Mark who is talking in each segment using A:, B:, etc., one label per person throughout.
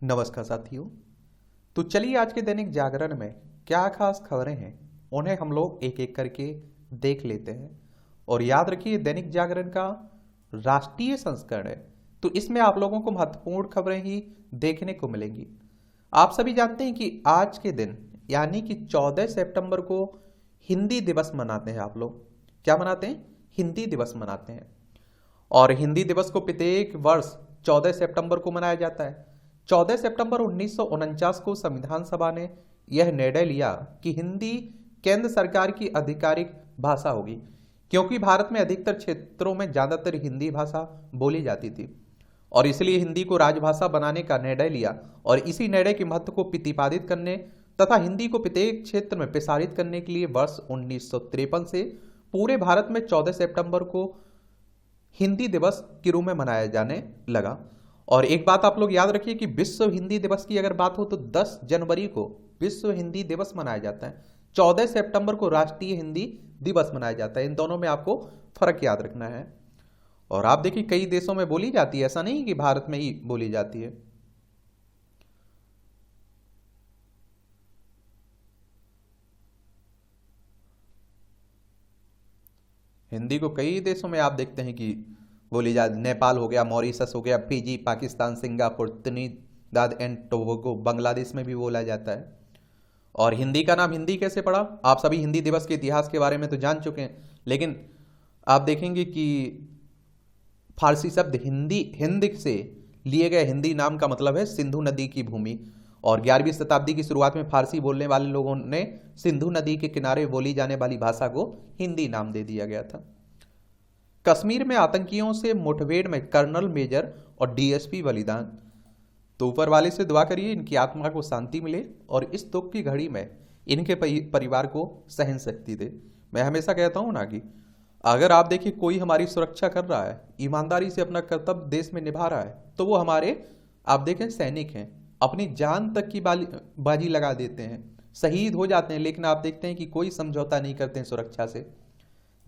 A: नमस्कार साथियों। तो चलिए आज के दैनिक जागरण में क्या खास खबरें हैं उन्हें हम लोग एक एक करके देख लेते हैं। और याद रखिए दैनिक जागरण का राष्ट्रीय संस्करण है, तो इसमें आप लोगों को महत्वपूर्ण खबरें ही देखने को मिलेंगी। आप सभी जानते हैं कि आज के दिन यानी कि 14 सितंबर को हिंदी दिवस मनाते हैं। आप लोग क्या मनाते हैं? हिंदी दिवस मनाते हैं। और हिंदी दिवस को प्रत्येक वर्ष 14 सितंबर को मनाया जाता है। 14 सितंबर 1949 को संविधान सभा ने यह निर्णय लिया कि हिंदी केंद्र सरकार की आधिकारिक भाषा होगी, क्योंकि भारत में अधिकतर क्षेत्रों में ज्यादातर हिंदी भाषा बोली जाती थी और इसलिए हिंदी को राजभाषा बनाने का निर्णय लिया। और इसी निर्णय के महत्व को प्रतिपादित करने तथा हिंदी को प्रत्येक क्षेत्र में प्रसारित करने के लिए वर्ष 1953 से पूरे भारत में 14 सितंबर को हिंदी दिवस के रूप में मनाया जाने लगा। और एक बात आप लोग याद रखिए कि विश्व हिंदी दिवस की अगर बात हो तो 10 जनवरी को विश्व हिंदी दिवस मनाया जाता है, 14 सितंबर को राष्ट्रीय हिंदी दिवस मनाया जाता है। इन दोनों में आपको फर्क याद रखना है। और आप देखिए कई देशों में बोली जाती है, ऐसा नहीं कि भारत में ही बोली जाती है। हिंदी को कई देशों में आप देखते हैं कि बोली जाती, नेपाल हो गया, मॉरिशस हो गया, Fiji, Pakistan, Singapore, Trinidad and Tobago, Bangladesh में भी बोला जाता है। और हिंदी का नाम हिंदी कैसे पड़ा? आप सभी हिंदी दिवस के इतिहास के बारे में तो जान चुके हैं, लेकिन आप देखेंगे कि फारसी शब्द हिंदी हिंद से लिए गए हिंदी नाम का मतलब है सिंधु नदी की भूमि। और 11वीं शताब्दी की शुरुआत में फारसी बोलने वाले लोगों ने सिंधु नदी के किनारे बोली जाने वाली भाषा को हिंदी नाम दे दिया गया था। कश्मीर में आतंकियों से मुठभेड़ में कर्नल मेजर और डीएसपी बलिदान। तो ऊपर वाले से दुआ करिए इनकी आत्मा को शांति मिले और इस दुख की घड़ी में इनके परिवार को सहन शक्ति दे। मैं हमेशा कहता हूं ना कि अगर आप देखिए कोई हमारी सुरक्षा कर रहा है, ईमानदारी से अपना कर्तव्य देश में निभा रहा है, तो वो हमारे आप देखें सैनिक हैं, अपनी जान तक की बाजी लगा देते हैं, शहीद हो जाते हैं, लेकिन आप देखते हैं कि कोई समझौता नहीं करते हैं सुरक्षा से।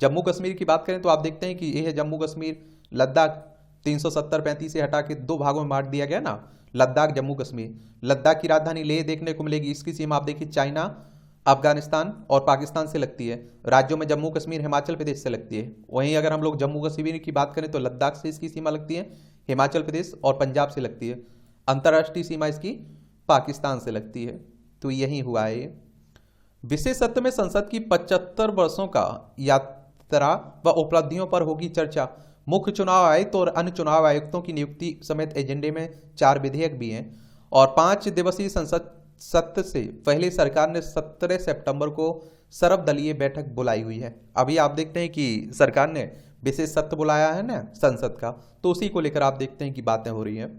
A: जम्मू कश्मीर की बात करें तो आप देखते हैं कि यह जम्मू कश्मीर लद्दाख 370-35 से हटा के 2 भागों में बांट दिया गया ना, लद्दाख जम्मू कश्मीर। लद्दाख की राजधानी लेह देखने को मिलेगी, इसकी सीमा आप देखिए चाइना, अफगानिस्तान और पाकिस्तान से लगती है। राज्यों में जम्मू कश्मीर हिमाचल प्रदेश से लगती है। वहीं अगर हम लोग जम्मू कश्मीर की बात करें तो लद्दाख से इसकी सीमा लगती है, हिमाचल प्रदेश और पंजाब से लगती है। अंतर्राष्ट्रीय सीमा इसकी पाकिस्तान से लगती है। तो यही हुआ है ये। विशेष सत्र में संसद की 75 वर्षों का यात्रा व उपलब्धियों पर होगी चर्चा। मुख्य चुनाव आयुक्त और अन्य चुनाव आयुक्तों की नियुक्ति समेत एजेंडे में 4 विधेयक भी हैं। और 5 दिवसीय संसद सत्र से पहले सरकार ने 17 सितंबर को सर्वदलीय बैठक बुलाई हुई है। अभी आप देखते हैं कि सरकार ने विशेष सत्र बुलाया है ना संसद का, तो उसी को लेकर आप देखते हैं कि बातें हो रही हैं।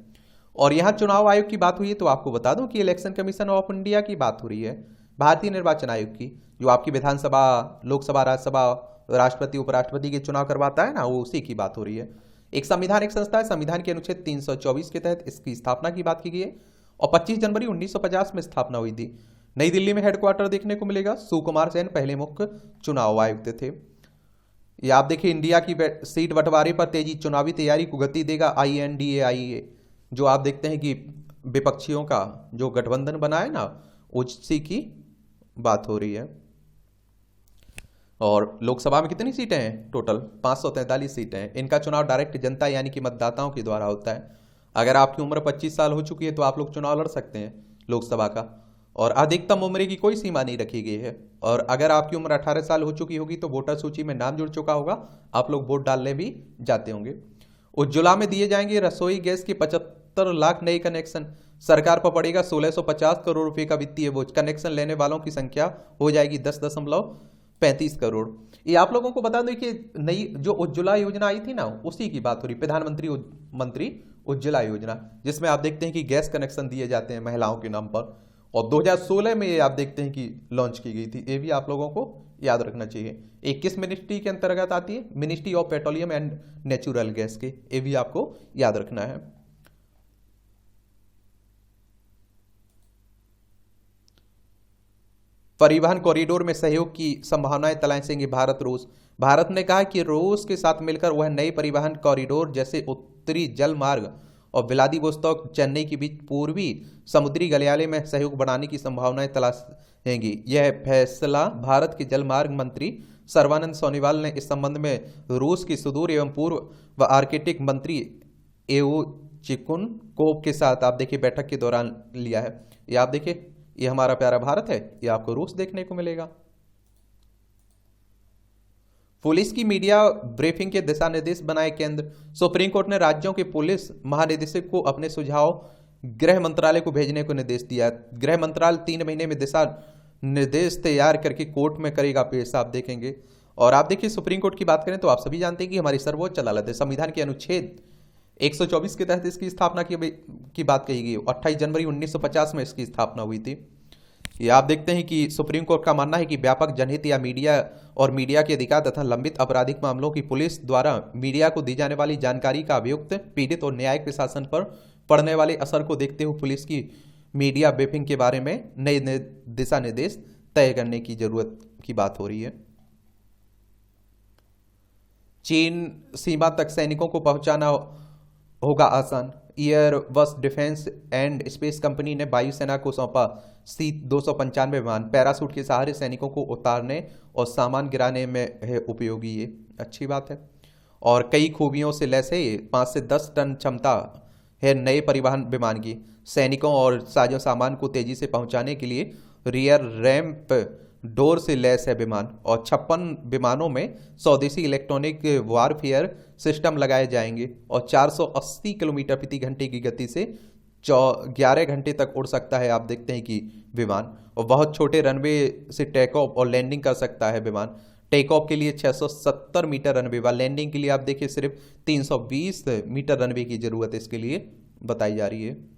A: और यहाँ चुनाव आयोग की बात हुई है तो आपको बता दूं कि इलेक्शन कमीशन ऑफ इंडिया की बात हो रही है, भारतीय निर्वाचन आयोग की, जो आपकी विधानसभा, लोकसभा, राज्यसभा, राष्ट्रपति, उपराष्ट्रपति के चुनाव करवाता है ना, वो उसी की बात हो रही है। एक संवैधानिक संस्था है, संविधान के अनुच्छेद 324 के तहत इसकी स्थापना की बात की गई है और 25 जनवरी 1950 में स्थापना हुई थी। नई दिल्ली में हेडक्वार्टर देखने को मिलेगा। सुकुमार सेन पहले मुख्य चुनाव आयुक्त थे। ये आप देखिए इंडिया की सीट बंटवारे पर तेजी, चुनावी तैयारी को गति देगा INDAIA, जो आप देखते हैं कि विपक्षियों का जो गठबंधन बना है ना, उसी की बात हो रही है। और लोकसभा में कितनी सीटें हैं? टोटल 543 सीटें हैं। इनका चुनाव डायरेक्ट जनता यानी कि मतदाताओं के द्वारा होता है। अगर आपकी उम्र 25 साल हो चुकी है तो आप लोग चुनाव लड़ सकते हैं लोकसभा का। और अधिकतम उम्र की कोई सीमा नहीं रखी गई है। और अगर आपकी उम्र 18 साल हो चुकी होगी तो वोटर सूची में नाम जुड़ चुका होगा, आप लोग वोट डालने भी जाते होंगे। उज्ज्वला में दिए जाएंगे रसोई गैस के 75 लाख नए कनेक्शन। सरकार पर पड़ेगा 1650 करोड़ रुपए का वित्तीय बोझ। कनेक्शन लेने वालों की संख्या हो जाएगी 10.35 करोड़। ये आप लोगों को बता दें कि नई जो उज्ज्वला योजना आई थी ना, उसी की बात हो रही, प्रधानमंत्री उज्ज्वला योजना, जिसमें आप देखते हैं कि गैस कनेक्शन दिए जाते हैं महिलाओं के नाम पर। और 2016 में ये आप देखते हैं कि लॉन्च की गई थी। ये भी आप लोगों को याद रखना चाहिए। एक किस मिनिस्ट्री के अंतर्गत आती है? Ministry of petroleum and natural gas के। ये भी आपको याद रखना है। परिवहन कॉरिडोर में सहयोग की संभावनाएं तलाशेंगे भारत रूस। भारत ने कहा कि रूस के साथ मिलकर वह नए परिवहन कॉरिडोर जैसे उत्तरी जल मार्ग और व्लादिवोस्तोक चेन्नई के बीच पूर्वी समुद्री गलियारे में सहयोग बढ़ाने की संभावनाएं तलाशेंगी। यह फैसला भारत के जलमार्ग मंत्री सर्बानंद सोनोवाल ने इस संबंध में रूस की सुदूर एवं पूर्व व आर्कटिक मंत्री एवचिकुन कोव के साथ आप देखिए बैठक के दौरान लिया है। ये आप देखिए, ये हमारा प्यारा भारत है, ये आपको रूस देखने को मिलेगा। पुलिस की मीडिया ब्रीफिंग के दिशा निर्देश बनाए केंद्र। सुप्रीम कोर्ट ने राज्यों के पुलिस महानिदेशक को अपने सुझाव गृह मंत्रालय को भेजने को निर्देश दिया। गृह मंत्रालय 3 महीने में दिशा निर्देश तैयार करके कोर्ट में करेगा पेश, आप देखेंगे। और आप देखिए, सुप्रीम कोर्ट की बात करें तो आप सभी जानते हैं कि हमारी सर्वोच्च अदालत है। संविधान के अनुच्छेद 124 के तहत इसकी स्थापना की बात कही गई। 28 जनवरी 1950 में इसकी स्थापना हुई थी। ये आप देखते हैं कि सुप्रीम कोर्ट का मानना है कि व्यापक जनहित या मीडिया और मीडिया के अधिकार तथा लंबित आपराधिक मामलों की पुलिस द्वारा मीडिया को दी जाने वाली जानकारी का अभियुक्त, पीड़ित और न्यायिक प्रशासन पर पड़ने वाले असर को देखते हुए पुलिस की मीडिया ब्रीफिंग के बारे में नए दिशा निर्देश तय करने की जरूरत की बात हो रही है। चीन सीमा तक सैनिकों को पहुंचाना होगा आसान। Airbus defence and space company ने वायुसेना को सौंपा C-295 विमान। पैराशूट के सहारे सैनिकों को उतारने और सामान गिराने में है उपयोगी। ये अच्छी बात है और कई खूबियों से लैस है। ये 5 से 10 टन क्षमता है नए परिवहन विमान की। सैनिकों और साजो सामान को तेजी से पहुंचाने के लिए रियर रैंप डोर से लैस है विमान और 56 विमानों में स्वदेशी इलेक्ट्रॉनिक वारफेयर सिस्टम लगाए जाएंगे और 480 किलोमीटर प्रति घंटे की गति से 11 घंटे तक उड़ सकता है। आप देखते हैं कि विमान और बहुत छोटे रनवे से टेक ऑफ और लैंडिंग कर सकता है विमान। टेक ऑफ के लिए 670 मीटर रनवे व लैंडिंग के लिए आप देखिए सिर्फ 320 मीटर रनवे की जरूरत इसके लिए बताई जा रही है।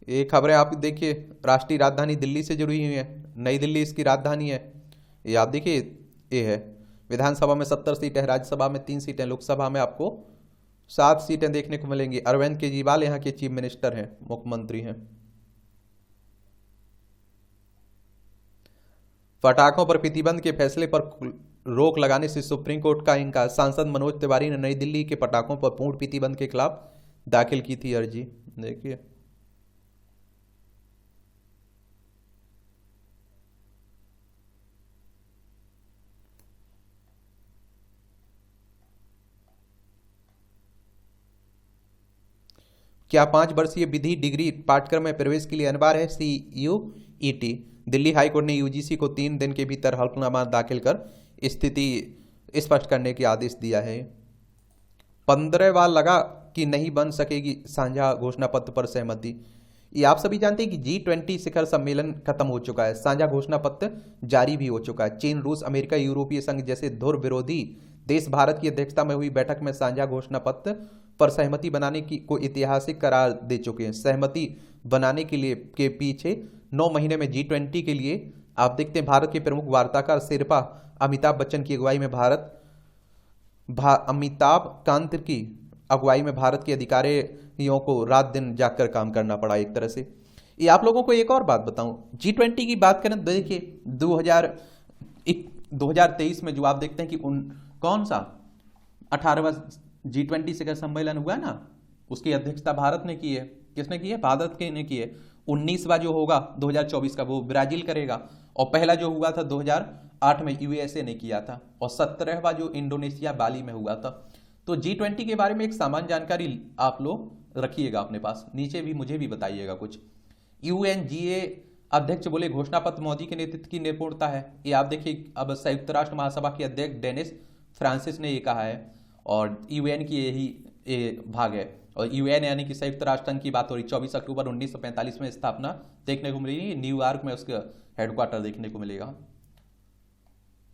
A: ये खबरें आप देखिए, राष्ट्रीय राजधानी दिल्ली से जुड़ी हुई है। नई दिल्ली इसकी राजधानी है। ये आप देखिए, ये है। विधानसभा में 70 सीटें, राज्यसभा में 3 सीटें, लोकसभा में आपको 7 सीटें देखने को मिलेंगी। अरविंद केजरीवाल यहाँ के चीफ मिनिस्टर हैं, मुख्यमंत्री हैं। पटाखों पर प्रतिबंध के फैसले पर रोक लगाने से सुप्रीम कोर्ट का इनकार। सांसद मनोज तिवारी ने नई दिल्ली के पटाखों पर पूर्ण प्रतिबंध के खिलाफ दाखिल की थी अर्जी। देखिए, क्या 5 वर्षीय विधि डिग्री पाठ्यक्रम में प्रवेश के लिए अनिवार्य है CUET। दिल्ली हाईकोर्ट ने यूजीसी को 3 दिन के भीतर हलफनामा दाखिल कर स्थिति स्पष्ट करने के आदेश दिया है। 15 बार लगा कि नहीं बन सकेगी साझा घोषणा पत्र पर सहमति। ये आप सभी जानते हैं कि G20 शिखर सम्मेलन खत्म हो चुका है। साझा घोषणा पत्र जारी भी हो चुका है। चीन, रूस, अमेरिका, यूरोपीय संघ जैसे ध्रुव विरोधी देश भारत की अध्यक्षता में हुई बैठक में साझा घोषणा पत्र पर सहमति बनाने की को ऐतिहासिक करार दे चुके हैं। सहमति बनाने के लिए के पीछे 9 महीने में G20 के लिए आप देखते हैं भारत के प्रमुख वार्ताकार शेरपा अमिताभ बच्चन की अगुवाई में अमिताभ कांत की अगुवाई में भारत के अधिकारियों को रात दिन जागकर काम करना पड़ा एक तरह से। ये आप लोगों को एक और बात बताऊं, G20 की बात करें तो देखिए 2023 में जो आप देखते हैं कि कौन सा 18वां G20 शिखर सम्मेलन हुआ ना, उसकी अध्यक्षता भारत ने की है। किसने की है? भारत के ने की है। 19वां जो होगा 2024 का वो ब्राजील करेगा और पहला जो हुआ था 2008 में USA ने किया था और 17वां जो इंडोनेशिया बाली में हुआ था। तो G20 के बारे में एक सामान्य जानकारी आप लोग रखिएगा अपने पास, नीचे भी मुझे भी बताइएगा कुछ। UNGA अध्यक्ष बोले घोषणा पत्र मोदी के नेतृत्व की निपुणता है। ये आप देखिए, अब संयुक्त राष्ट्र महासभा के अध्यक्ष डेनिस फ्रांसिस ने ये कहा है और UN की यही भाग है। और UN यानी कि संयुक्त राष्ट्र संघ की बात हो रही। 24 अक्टूबर 1945 में स्थापना देखने को मिली। न्यूयॉर्क में उसका हेडक्वार्टर देखने को मिलेगा।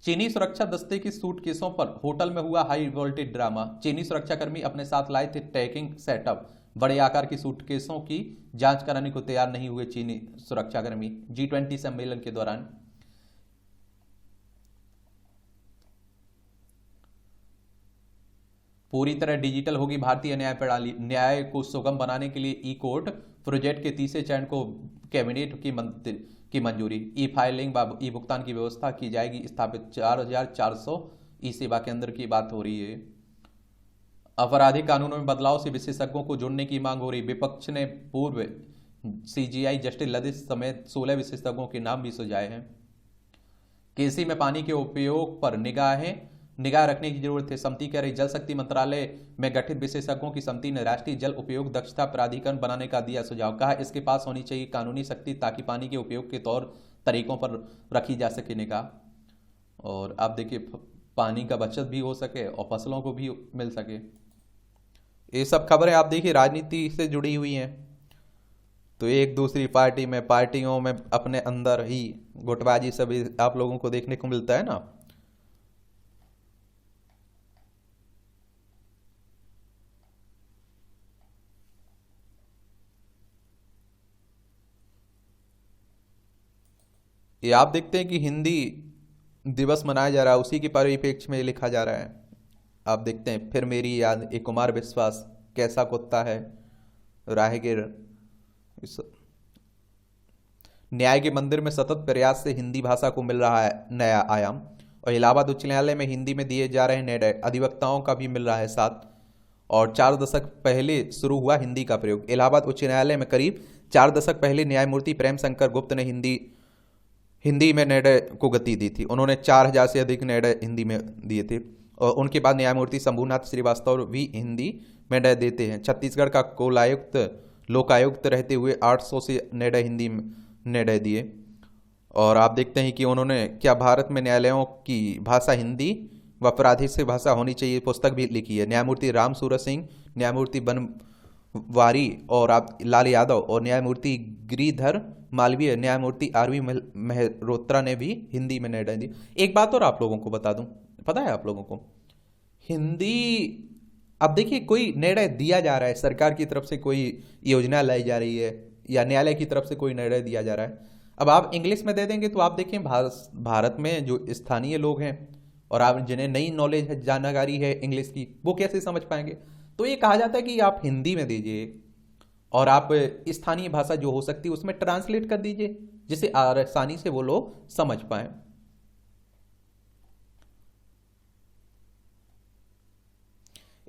A: चीनी सुरक्षा दस्ते की सूटकेसों पर होटल में हुआ हाई वोल्टेज ड्रामा। चीनी सुरक्षाकर्मी अपने साथ लाए थे ट्रैकिंग सेटअप। बड़े आकार की सूटकेसों की जांच कराने को तैयार नहीं हुए चीनी सुरक्षाकर्मी G20 सम्मेलन के दौरान। पूरी तरह डिजिटल होगी भारतीय न्याय प्रणाली। न्याय को सुगम बनाने के लिए ई-कोर्ट प्रोजेक्ट के तीसरे चरण को कैबिनेट की मंजूरी। ई फाइलिंग व ई भुगतान की व्यवस्था की जाएगी स्थापित। 4400 ई सेवा केंद्र की बात हो रही है। आपराधिक कानूनों में बदलाव से विशेषज्ञों को जोड़ने की मांग हो रही। विपक्ष ने पूर्व सीजीआई जस्टिस ललित समेत 16 विशेषज्ञों के नाम भी सुझाए हैं। कृषि में पानी के उपयोग पर निगाह रखने की जरूरत है, समिति कह रही। जल शक्ति मंत्रालय में गठित विशेषज्ञों की समिति ने राष्ट्रीय जल उपयोग दक्षता प्राधिकरण बनाने का दिया सुझाव। कहा इसके पास होनी चाहिए कानूनी शक्ति ताकि पानी के उपयोग के तौर तरीकों पर रखी जा सके निगाह, और आप देखिए पानी का बचत भी हो सके और फसलों को भी मिल सके। ये सब खबरें आप देखिए राजनीति से जुड़ी हुई हैं, तो एक दूसरी पार्टियों में अपने अंदर ही गुटबाजी सभी आप लोगों को देखने को मिलता है ना। ये आप देखते हैं कि हिंदी दिवस मनाया जा रहा है, उसी के परिप्रेक्ष्य में लिखा जा रहा है। आप देखते हैं फिर मेरी याद, एक कुमार विश्वास, कैसा कुत्ता है, राहगीर। न्याय के मंदिर में सतत प्रयास से हिंदी भाषा को मिल रहा है नया आयाम, और इलाहाबाद उच्च न्यायालय में हिंदी में दिए जा रहे निर्णय अधिवक्ताओं का भी मिल रहा है साथ। और 4 दशक पहले शुरू हुआ हिंदी का प्रयोग। इलाहाबाद उच्च न्यायालय में करीब 4 दशक पहले न्यायमूर्ति प्रेम शंकर गुप्त ने हिंदी में निर्णय को गति दी थी। उन्होंने 4000 से अधिक निर्णय हिंदी में दिए थे, और उनके बाद न्यायमूर्ति शंभुनाथ श्रीवास्तव भी हिंदी में निर्णय देते हैं। छत्तीसगढ़ का लोकायुक्त रहते हुए 800 से निर्णय हिंदी में निर्णय दिए। और आप देखते हैं कि उन्होंने क्या भारत में न्यायालयों की भाषा हिंदी व प्रादेशिक भाषा होनी चाहिए पुस्तक भी लिखी है। न्यायमूर्ति राम सूरत सिंह, न्यायमूर्ति बनवारी और लाल यादव और न्यायमूर्ति गिरिधर मालवीय, न्यायमूर्ति आरवी मेहरोत्रा ने भी हिंदी में निर्णय दी। एक बात और आप लोगों को बता दूं, पता है आप लोगों को हिंदी, अब देखिए कोई निर्णय दिया जा रहा है, सरकार की तरफ से कोई योजना लाई जा रही है या न्यायालय की तरफ से कोई निर्णय दिया जा रहा है, अब आप इंग्लिश में दे देंगे तो आप देखें भारत में जो स्थानीय लोग हैं और आप जिन्हें नई नॉलेज है, जानकारी है इंग्लिश की, वो कैसे समझ पाएंगे। तो ये कहा जाता है कि आप हिंदी में दीजिए और आप स्थानीय भाषा जो हो सकती है उसमें ट्रांसलेट कर दीजिए, जिसे आसानी से वो लोग समझ पाए।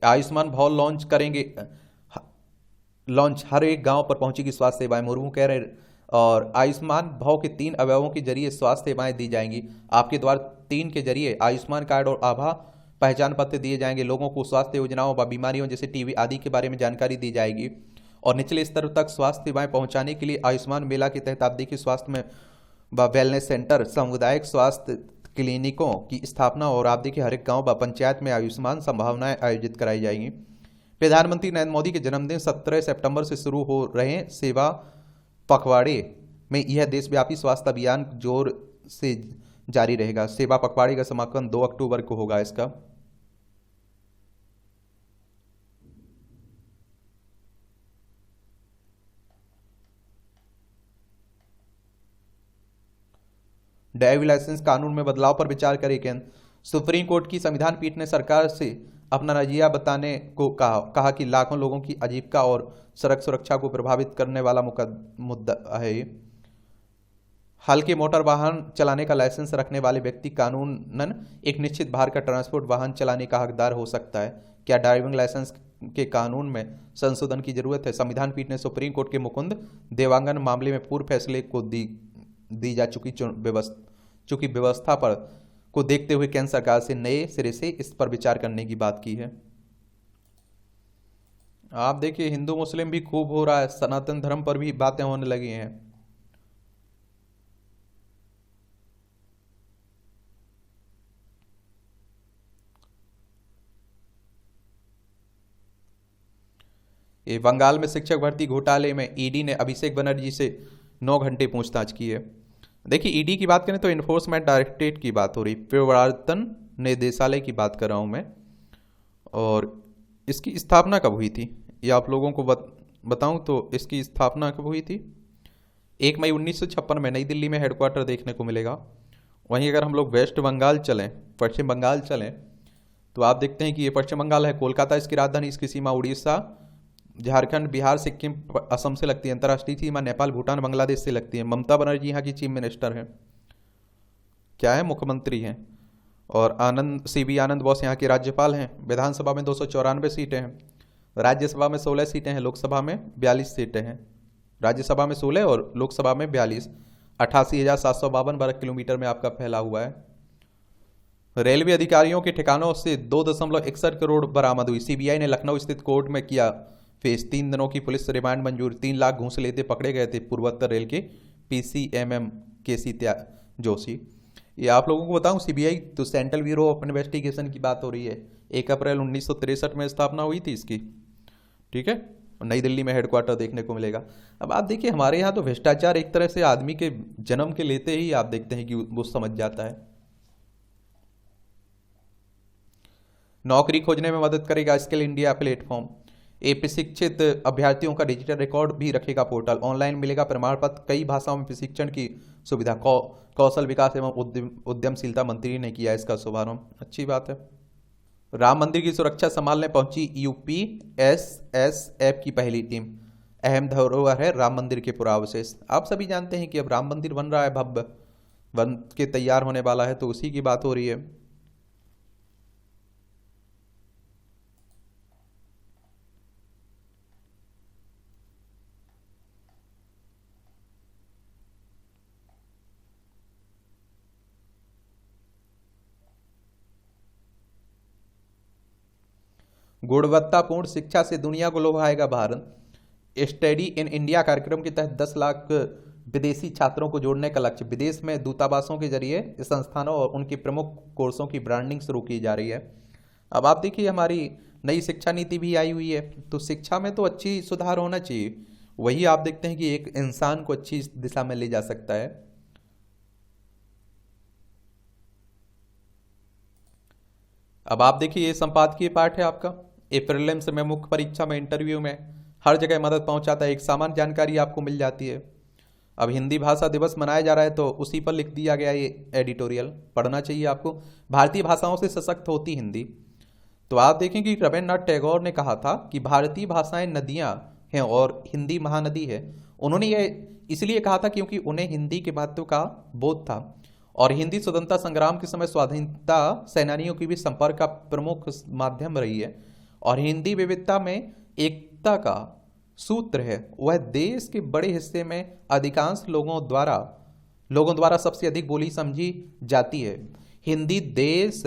A: आयुष्मान भारत लॉन्च करेंगे, लॉन्च हर एक गांव पर पहुंचेगी स्वास्थ्य सेवाएं, मुर्मू कह रहे। और आयुष्मान भारत के 3 अवयवों के जरिए स्वास्थ्य सेवाएं दी जाएंगी। आपके द्वार 3 के जरिए आयुष्मान कार्ड और आभा पहचान पत्र दिए जाएंगे। लोगों को स्वास्थ्य योजनाओं व बीमारियों जैसे टीबी आदि के बारे में जानकारी दी जाएगी। और निचले स्तर तक स्वास्थ्य सेवाएं पहुंचाने के लिए आयुष्मान मेला के तहत आप देखिए स्वास्थ्य में व वेलनेस सेंटर, सामुदायिक स्वास्थ्य क्लिनिकों की स्थापना, और आप देखिए हर एक गांव व पंचायत में आयुष्मान संभावनाएं आयोजित कराई जाएंगी। प्रधानमंत्री नरेंद्र मोदी के जन्मदिन 17 सितंबर से शुरू हो रहे सेवा पखवाड़े में यह देशव्यापी स्वास्थ्य अभियान जोर से जारी रहेगा। सेवा पखवाड़े का समापन 2 अक्टूबर को होगा। इसका ड्राइविंग लाइसेंस कानून में बदलाव पर विचार करे केंद्र। सुप्रीम कोर्ट की संविधान पीठ ने सरकार से अपना नजरिया बताने को कहा कि लाखों लोगों की आजीविका और सड़क सुरक्षा को प्रभावित करने वाला मुद्दा है। हल्के मोटर वाहन चलाने का लाइसेंस रखने वाले व्यक्ति कानूनन एक निश्चित भार का ट्रांसपोर्ट वाहन चलाने का हकदार हो सकता है। क्या ड्राइविंग लाइसेंस के कानून में संशोधन की जरूरत है? संविधान पीठ ने सुप्रीम कोर्ट के मुकुंद देवांगन मामले में पूर्व फैसले को दी जा चुकी व्यवस्था पर को देखते हुए केंद्र सरकार से नए सिरे से इस पर विचार करने की बात की है। आप देखिए हिंदू मुस्लिम भी खूब हो रहा है, सनातन धर्म पर भी बातें होने लगी हैं। ये बंगाल में शिक्षक भर्ती घोटाले में ईडी ने अभिषेक बनर्जी से 9 घंटे पूछताछ की है। देखिए ईडी की बात करें तो इन्फोर्समेंट डायरेक्टरेट की बात हो रही, प्रवर्तन निदेशालय की बात कर रहा हूँ मैं। और इसकी स्थापना कब हुई थी ये आप लोगों को बताऊं तो इसकी स्थापना कब हुई थी? 1 मई 1956 में नई दिल्ली में हेडक्वार्टर देखने को मिलेगा। वहीं अगर हम लोग वेस्ट बंगाल चलें, पश्चिम बंगाल चलें, तो आप देखते हैं कि ये पश्चिम बंगाल है, कोलकाता इसकी राजधानी, इसकी सीमा उड़ीसा, झारखंड, बिहार, सिक्किम, असम से लगती है। अंतर्राष्ट्रीय सीमा नेपाल, भूटान, बांग्लादेश से लगती है। ममता बनर्जी यहाँ की चीफ मिनिस्टर हैं, क्या है, मुख्यमंत्री हैं। और आनंद सीबी आनंद बोस यहाँ के राज्यपाल हैं। विधानसभा में 294 सीटें हैं, राज्यसभा में 16 सीटें हैं, लोकसभा में 42 सीटें हैं। राज्यसभा में 16 और लोकसभा में 42। 88,752 वर्ग किलोमीटर में आपका फैला हुआ है। रेलवे अधिकारियों के ठिकानों से 2.61 करोड़ बरामद हुई। सीबीआई ने लखनऊ स्थित कोर्ट में किया पेश। 3 दिनों की पुलिस रिमांड मंजूर। 3 लाख घूस लेते पकड़े गए थे पूर्वोत्तर रेल के पीसीएमएम केसी जोशी। ये आप लोगों को बताऊं, सीबीआई तो सेंट्रल ब्यूरो ऑफ इन्वेस्टिगेशन की बात हो रही है। 1 अप्रैल 1963 में स्थापना हुई थी इसकी, ठीक है। नई दिल्ली में हेडक्वार्टर देखने को मिलेगा। अब आप देखिए, हमारे यहाँ तो भ्रष्टाचार एक तरह से आदमी के जन्म के लेते ही आप देखते हैं कि वो समझ जाता है। नौकरी खोजने में मदद करेगा स्किल इंडिया प्लेटफॉर्म। ए प्रशिक्षित अभ्यर्थियों का डिजिटल रिकॉर्ड भी रखेगा पोर्टल। ऑनलाइन मिलेगा प्रमाण पत्र। कई भाषाओं में प्रशिक्षण की सुविधा। कौशल विकास एवं उद्यमशीलता मंत्री ने किया इसका शुभारंभ। अच्छी बात है। राम मंदिर की सुरक्षा संभालने पहुंची यूपीएसएसएफ की पहली टीम। अहम धरोहर है राम मंदिर के पुरावशेष। आप सभी जानते हैं कि अब राम मंदिर बन रहा है, भव्य बन के तैयार होने वाला है, तो उसी की बात हो रही है। गुणवत्तापूर्ण शिक्षा से दुनिया को लुभाएगा भारत। स्टडी इन इंडिया कार्यक्रम के तहत 10 लाख विदेशी छात्रों को जोड़ने का लक्ष्य। विदेश में दूतावासों के जरिए संस्थानों और उनके प्रमुख कोर्सों की ब्रांडिंग शुरू की जा रही है। अब आप देखिए, हमारी नई शिक्षा नीति भी आई हुई है, तो शिक्षा में तो अच्छी सुधार होना चाहिए। वही आप देखते हैं कि एक इंसान को अच्छी दिशा में ले जा सकता है। अब आप देखिए, ये संपादकीय पाठ है आपका। ये प्रीलिम्स में, मुख्य परीक्षा में, इंटरव्यू में हर जगह मदद पहुंचाता है। एक सामान्य जानकारी आपको मिल जाती है। अब हिंदी भाषा दिवस मनाया जा रहा है, तो उसी पर लिख दिया गया ये एडिटोरियल, पढ़ना चाहिए आपको। भारतीय भाषाओं से सशक्त होती हिंदी। तो आप देखें कि रविन्द्रनाथ टैगोर ने कहा था कि भारतीय भाषाएं नदियां हैं और हिंदी महानदी है। उन्होंने ये इसलिए कहा था क्योंकि उन्हें हिंदी के महत्व का बोध था, और हिंदी स्वतंत्रता संग्राम के समय स्वाधीनता सेनानियों की भी संपर्क का प्रमुख माध्यम रही है। और हिंदी विविधता में एकता का सूत्र है। वह देश के बड़े हिस्से में अधिकांश लोगों द्वारा सबसे अधिक बोली समझी जाती है। हिंदी देश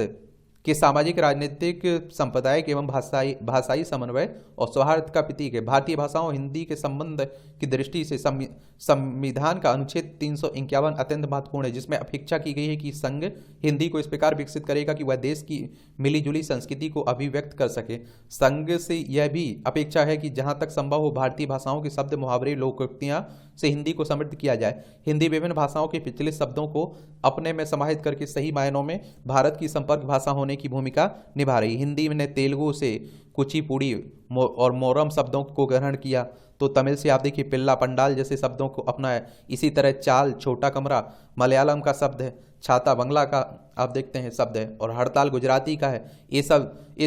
A: के सामाजिक, राजनीतिक, सांप्रदायिक एवं भाषाई समन्वय और सौहार्द का प्रतीक है। भारतीय भाषाओं हिंदी के संबंध की दृष्टि से संविधान का अनुच्छेद 351 अत्यंत महत्वपूर्ण है, जिसमें अपेक्षा की गई है कि संघ हिंदी को इस प्रकार विकसित करेगा कि वह देश की मिलीजुली संस्कृति को अभिव्यक्त कर सके। संघ से यह भी अपेक्षा है कि जहां तक संभव हो भारतीय भाषाओं के शब्द, मुहावरे, लोकोक्तियां से हिंदी को समृद्ध किया जाए। हिंदी विभिन्न भाषाओं के पिछले शब्दों को अपने में समाहित करके सही मायनों में भारत की संपर्क भाषा होने की भूमिका निभा रही। हिंदी ने तेलुगु से कुचिपुड़ी और मोरम शब्दों को ग्रहण किया, तो तमिल से आप देखिए पिल्ला, पंडाल जैसे शब्दों को अपनाया। इसी तरह चाल, छोटा कमरा मलयालम का शब्द है। छाता बंगला का आप देखते हैं शब्द है, और हड़ताल गुजराती का है। ये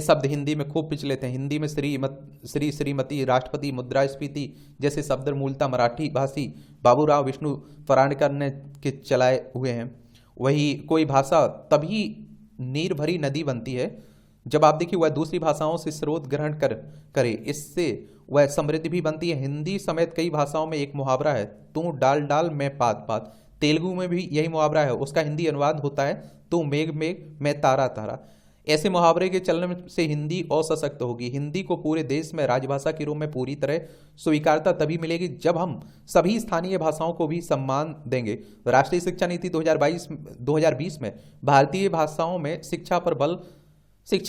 A: शब्द हिंदी में खूब प्रचलित हैं। हिंदी में श्री, श्रीमती, राष्ट्रपति, मुद्रास्फीति जैसे शब्द मूलतः मराठी भाषी बाबूराव विष्णु फरांडकर ने के चलाए हुए हैं। वही कोई भाषा तभी नीर भरी नदी बनती है जब आप देखिए वह दूसरी भाषाओं से स्रोत ग्रहण करे, इससे वह समृद्ध भी बनती है। हिंदी समेत कई भाषाओं में एक मुहावरा है, तू डाल डाल मैं पात पात। तेलुगु में भी यही मुहावरा है, उसका हिंदी अनुवाद होता है, तू मेघ मेघ मैं तारा तारा। ऐसे मुहावरे के चलन से हिंदी और सशक्त होगी। हिंदी को पूरे देश में राजभाषा के रूप में पूरी तरह स्वीकारता तभी मिलेगी जब हम सभी स्थानीय भाषाओं को भी सम्मान देंगे। राष्ट्रीय शिक्षा नीति 2020 में भारतीय भाषाओं में शिक्षा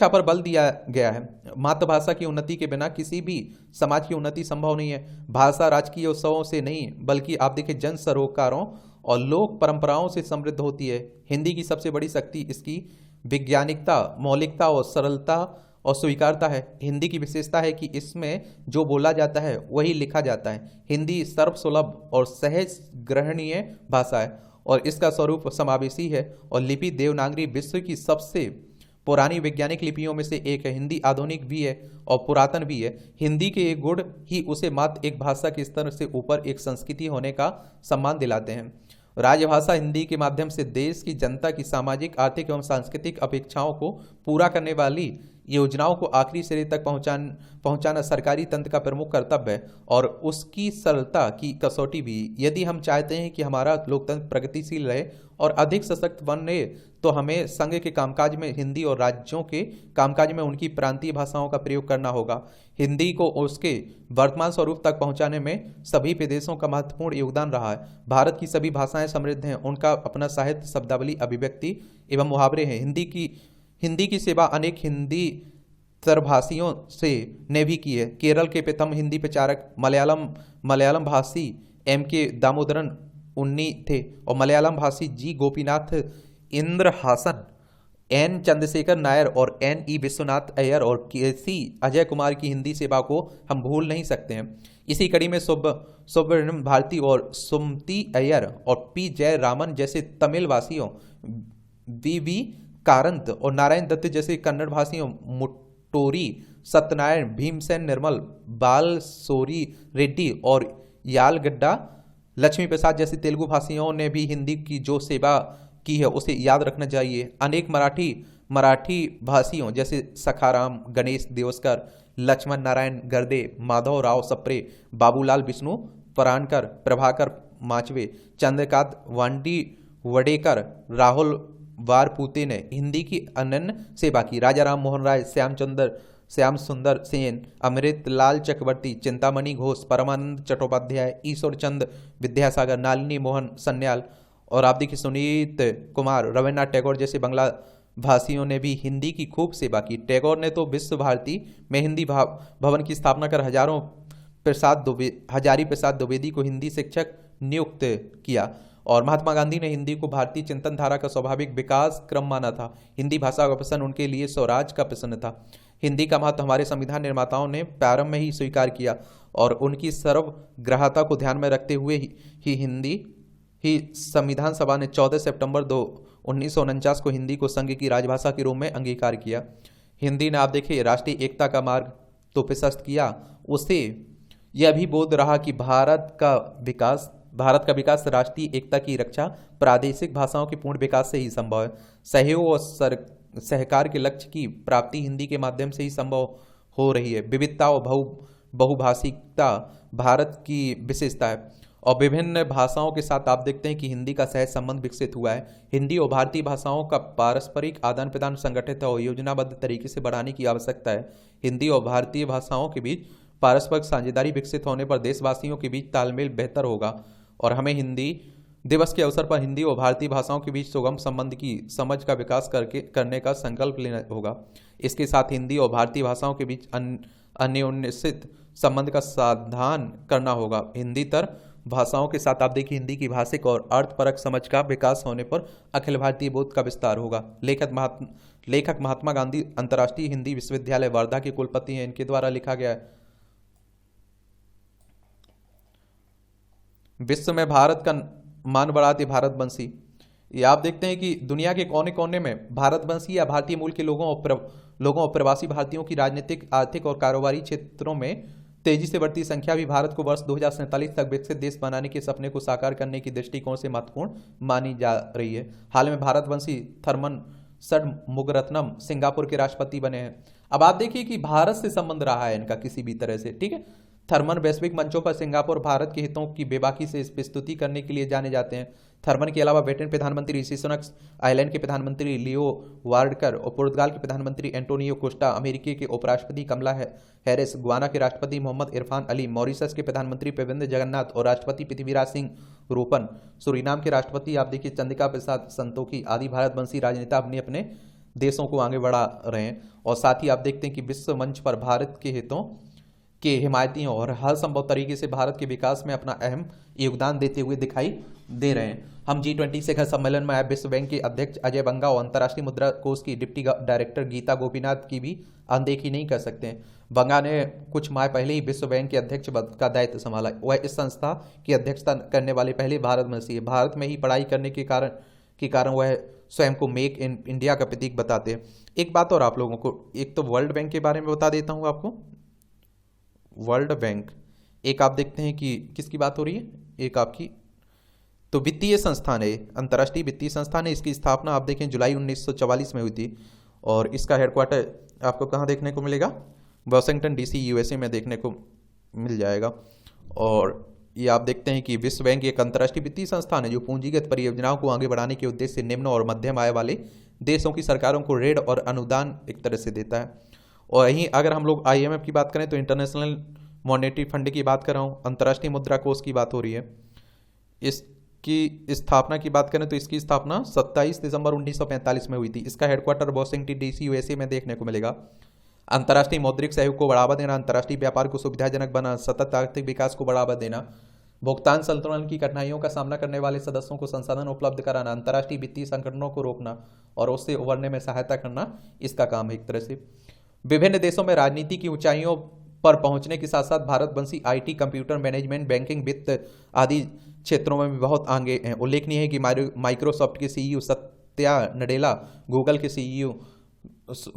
A: पर बल दिया गया है। मातृभाषा की उन्नति के बिना किसी भी समाज की उन्नति संभव नहीं है। भाषा राजकीय उत्सवों से नहीं, बल्कि आप देखिए जन सरोकारों और लोक परंपराओं से समृद्ध होती है। हिंदी की सबसे बड़ी शक्ति इसकी वैज्ञानिकता, मौलिकता और सरलता और स्वीकारता है। हिंदी की विशेषता है कि इसमें जो बोला जाता है वही लिखा जाता है। हिंदी सर्वसुलभ और सहज ग्रहणीय भाषा है, और इसका स्वरूप समावेशी है, और लिपि देवनागरी विश्व की सबसे पुरानी वैज्ञानिक लिपियों में से एक है। हिंदी आधुनिक भी है और पुरातन भी है। हिंदी के एक गुण ही उसे मात्र एक भाषा के स्तर से ऊपर एक संस्कृति होने का सम्मान दिलाते हैं। राजभाषा हिंदी के माध्यम से देश की जनता की सामाजिक, आर्थिक एवं सांस्कृतिक अपेक्षाओं को पूरा करने वाली योजनाओं को आखिरी सिरे तक पहुंचाना सरकारी तंत्र का प्रमुख कर्तव्य है और उसकी सरलता की कसौटी भी। यदि हम चाहते हैं कि हमारा लोकतंत्र प्रगतिशील रहे और अधिक सशक्त बने तो हमें संघ के कामकाज में हिंदी और राज्यों के कामकाज में उनकी प्रांतीय भाषाओं का प्रयोग करना होगा। हिंदी को उसके वर्तमान स्वरूप तक पहुंचाने में सभी प्रदेशों का महत्वपूर्ण योगदान रहा है। भारत की सभी भाषाएं समृद्ध हैं, उनका अपना साहित्य, शब्दावली, अभिव्यक्ति एवं मुहावरे हैं। हिंदी की सेवा अनेक हिंदी तरभाषियों से ने भी की है। केरल के प्रथम हिंदी प्रचारक मलयालम भाषी M.K. दामोदरन उन्नी थे और मलयालम भाषी G. गोपीनाथ इंद्रहासन, N. चंद्रशेखर नायर और N.E. विश्वनाथ अय्यर और K.C. अजय कुमार की हिंदी सेवा को हम भूल नहीं सकते हैं। इसी कड़ी में सुब्रमण्यम भारती और सुमति अय्यर और P. जयरामन जैसे तमिल भाषियों, V. कारंत और नारायण दत्त जैसे कन्नड़ भाषियों, मुट्टोरी सत्यनारायण, भीमसेन निर्मल, बालसोरी रेड्डी और यालगड्डा लक्ष्मी प्रसाद जैसे तेलुगु भाषियों ने भी हिंदी की जो सेवा की है उसे याद रखना चाहिए। अनेक मराठी भाषियों जैसे सखाराम, गणेश देवस्कर, लक्ष्मण नारायण गर्दे, माधव राव सप्रे, बाबूलाल विष्णु परानकर, प्रभाकर माचवे, चंद्रकांत वांडी वडेकर, राहुल वारपूते ने हिंदी की अनन्य सेवा की। राजा राम मोहन राय, श्याम सुंदर सेन, अमृतलाल चक्रवर्ती, चिंतामणि घोष, परमानंद चट्टोपाध्याय, ईश्वर चंद विद्यासागर, नलिनी मोहन सन्याल और आप देखिए सुनीत कुमार, रविन्द्रनाथ टैगोर जैसे बंगला भाषियों ने भी हिंदी की खूब सेवा की। टैगोर ने तो विश्व भारती में हिंदी भवन की स्थापना कर हजारी प्रसाद द्विवेदी को हिंदी शिक्षक नियुक्त किया और महात्मा गांधी ने हिंदी को भारतीय चिंतन धारा का स्वाभाविक विकास क्रम माना था। हिंदी भाषा का प्रश्न उनके लिए स्वराज का प्रश्न था। हिंदी का महत्व हमारे संविधान निर्माताओं ने प्रारंभ में ही स्वीकार किया और उनकी सर्वग्राह्यता को ध्यान में रखते हुए ही संविधान सभा ने 14 सितंबर 1949 को हिंदी को संघ की राजभाषा के रूप में अंगीकार किया। हिंदी ने आप देखिए राष्ट्रीय एकता का मार्ग तो प्रशस्त किया, उसे यह भी बोध रहा कि भारत का विकास राष्ट्रीय एकता की रक्षा प्रादेशिक भाषाओं के पूर्ण विकास से ही संभव है। सहयोग और सहकार के लक्ष्य की प्राप्ति हिंदी के माध्यम से ही संभव हो रही है। विविधता और बहुभाषिकता भारत की विशेषता है और विभिन्न भाषाओं के साथ आप देखते हैं कि हिंदी का सहज संबंध विकसित हुआ है। हिंदी और भारतीय भाषाओं का पारस्परिक आदान प्रदान संगठित और योजनाबद्ध तरीके से बढ़ाने की आवश्यकता है। हिंदी और भारतीय भाषाओं के बीच पारस्परिक साझेदारी विकसित होने पर देशवासियों के बीच तालमेल बेहतर होगा और हमें हिंदी दिवस के अवसर पर हिंदी और भारतीय भाषाओं के बीच सुगम संबंध की समझ का विकास करने का संकल्प लेना होगा। इसके साथ हिंदी और भारतीय भाषाओं के बीच अन्योन्याश्रित संबंध का साधन करना होगा। हिंदीतर भाषाओं के साथ आप देखिए हिंदी की भाषिक और अर्थपरक समझ का विकास होने पर अखिल भारतीय बोध का विस्तार होगा। लेखक महात्मा गांधी अंतर्राष्ट्रीय हिंदी विश्वविद्यालय वर्धा के कुलपति हैं, इनके द्वारा लिखा गया है। विश्व में भारत का मान बढ़ाती भारतवंशी। ये आप देखते हैं कि दुनिया के कोने कोने में भारतवंशी या भारतीय मूल के लोगों और प्रवासी भारतीयों की राजनीतिक, आर्थिक और कारोबारी क्षेत्रों में तेजी से बढ़ती संख्या भी भारत को वर्ष 2047 तक विकसित देश बनाने के सपने को साकार करने की दृष्टिकोण से महत्वपूर्ण मानी जा रही है। हाल में भारतवंशी थरमन षणमुगरत्नम सिंगापुर के राष्ट्रपति बने हैं। अब आप देखिए कि भारत से संबंध रहा है इनका किसी भी तरह से, ठीक है। थर्मन वैश्विक मंचों पर सिंगापुर भारत के हितों की बेबाकी से प्रस्तुति करने के लिए जाने जाते हैं। थर्मन के अलावा ब्रिटेन प्रधानमंत्री ऋषि सुनक, आयरलैंड के प्रधानमंत्री लियो वार्डकर और पुर्तगाल के प्रधानमंत्री एंटोनियो कोस्टा, अमेरिकी के उपराष्ट्रपति कमला हैरिस, गुयाना के राष्ट्रपति मोहम्मद इरफान अली, मॉरिशस के प्रधानमंत्री प्रविंद जगन्नाथ और राष्ट्रपति पृथ्वीराज सिंह रूपन, सूरीनाम के राष्ट्रपति आप देखिए चंद्रिका प्रसाद संतोखी आदि भारतवंशी राजनेता अपने अपने देशों को आगे बढ़ा रहे हैं। और साथ ही आप देखते हैं कि विश्व मंच पर भारत के हितों के हिमायतियों और हर संभव तरीके से भारत के विकास में अपना अहम योगदान देते हुए दिखाई दे रहे हैं। हम G20 शिखर सम्मेलन में आए विश्व बैंक के अध्यक्ष अजय बंगा और अंतर्राष्ट्रीय मुद्रा कोष की डिप्टी डायरेक्टर गीता गोपीनाथ की भी अनदेखी नहीं कर सकते हैं। बंगा ने कुछ माह पहले ही विश्व बैंक के अध्यक्ष पद का दायित्व संभाला। वह इस संस्था की अध्यक्षता करने वाले पहले भारतवंशी है। भारत में ही पढ़ाई करने के कारण वह स्वयं को मेक इन इंडिया का प्रतीक बताते हैं। एक बात और आप लोगों को, एक तो वर्ल्ड बैंक के बारे में बता देता हूँ आपको। वर्ल्ड बैंक, एक आप देखते हैं कि किसकी बात हो रही है, एक आपकी तो वित्तीय संस्थान है, अंतर्राष्ट्रीय वित्तीय संस्थान है। इसकी स्थापना आप देखें जुलाई 1944 में हुई थी और इसका हेडक्वार्टर आपको कहाँ देखने को मिलेगा? वाशिंगटन डीसी यूएसए में देखने को मिल जाएगा। और ये आप देखते हैं कि विश्व बैंक एक अंतर्राष्ट्रीय वित्तीय संस्थान है जो पूंजीगत परियोजनाओं को आगे बढ़ाने के उद्देश्य से निम्न और मध्यम आय वाले देशों की सरकारों को ऋण और अनुदान एक तरह से देता है। और यहीं अगर हम लोग आईएमएफ की बात करें तो इंटरनेशनल मॉनेटरी फंड की बात कर रहा हूँ, अंतर्राष्ट्रीय मुद्रा कोष की बात हो रही है। इसकी स्थापना की बात करें तो इसकी स्थापना 27 दिसंबर 1945 में हुई थी। इसका हेडक्वार्टर वॉशिंगटन डीसी यूएसए में देखने को मिलेगा। अंतर्राष्ट्रीय मौद्रिक सहयोग को बढ़ावा देना, अंतर्राष्ट्रीय व्यापार को सुविधाजनक बनाना, सतत आर्थिक विकास को बढ़ावा देना, भुगतान संतुलन की कठिनाइयों का सामना करने वाले सदस्यों को संसाधन उपलब्ध कराना, अंतर्राष्ट्रीय वित्तीय संकटों को रोकना और उससे उबरने में सहायता करना इसका काम है एक तरह से। विभिन्न देशों में राजनीति की ऊंचाइयों पर पहुंचने के साथ साथ भारतवंशी आईटी, कंप्यूटर, मैनेजमेंट, बैंकिंग, वित्त आदि क्षेत्रों में भी बहुत आगे हैं। उल्लेखनीय है कि माइक्रोसॉफ्ट के सीईओ सत्या नडेला, गूगल के सीईओ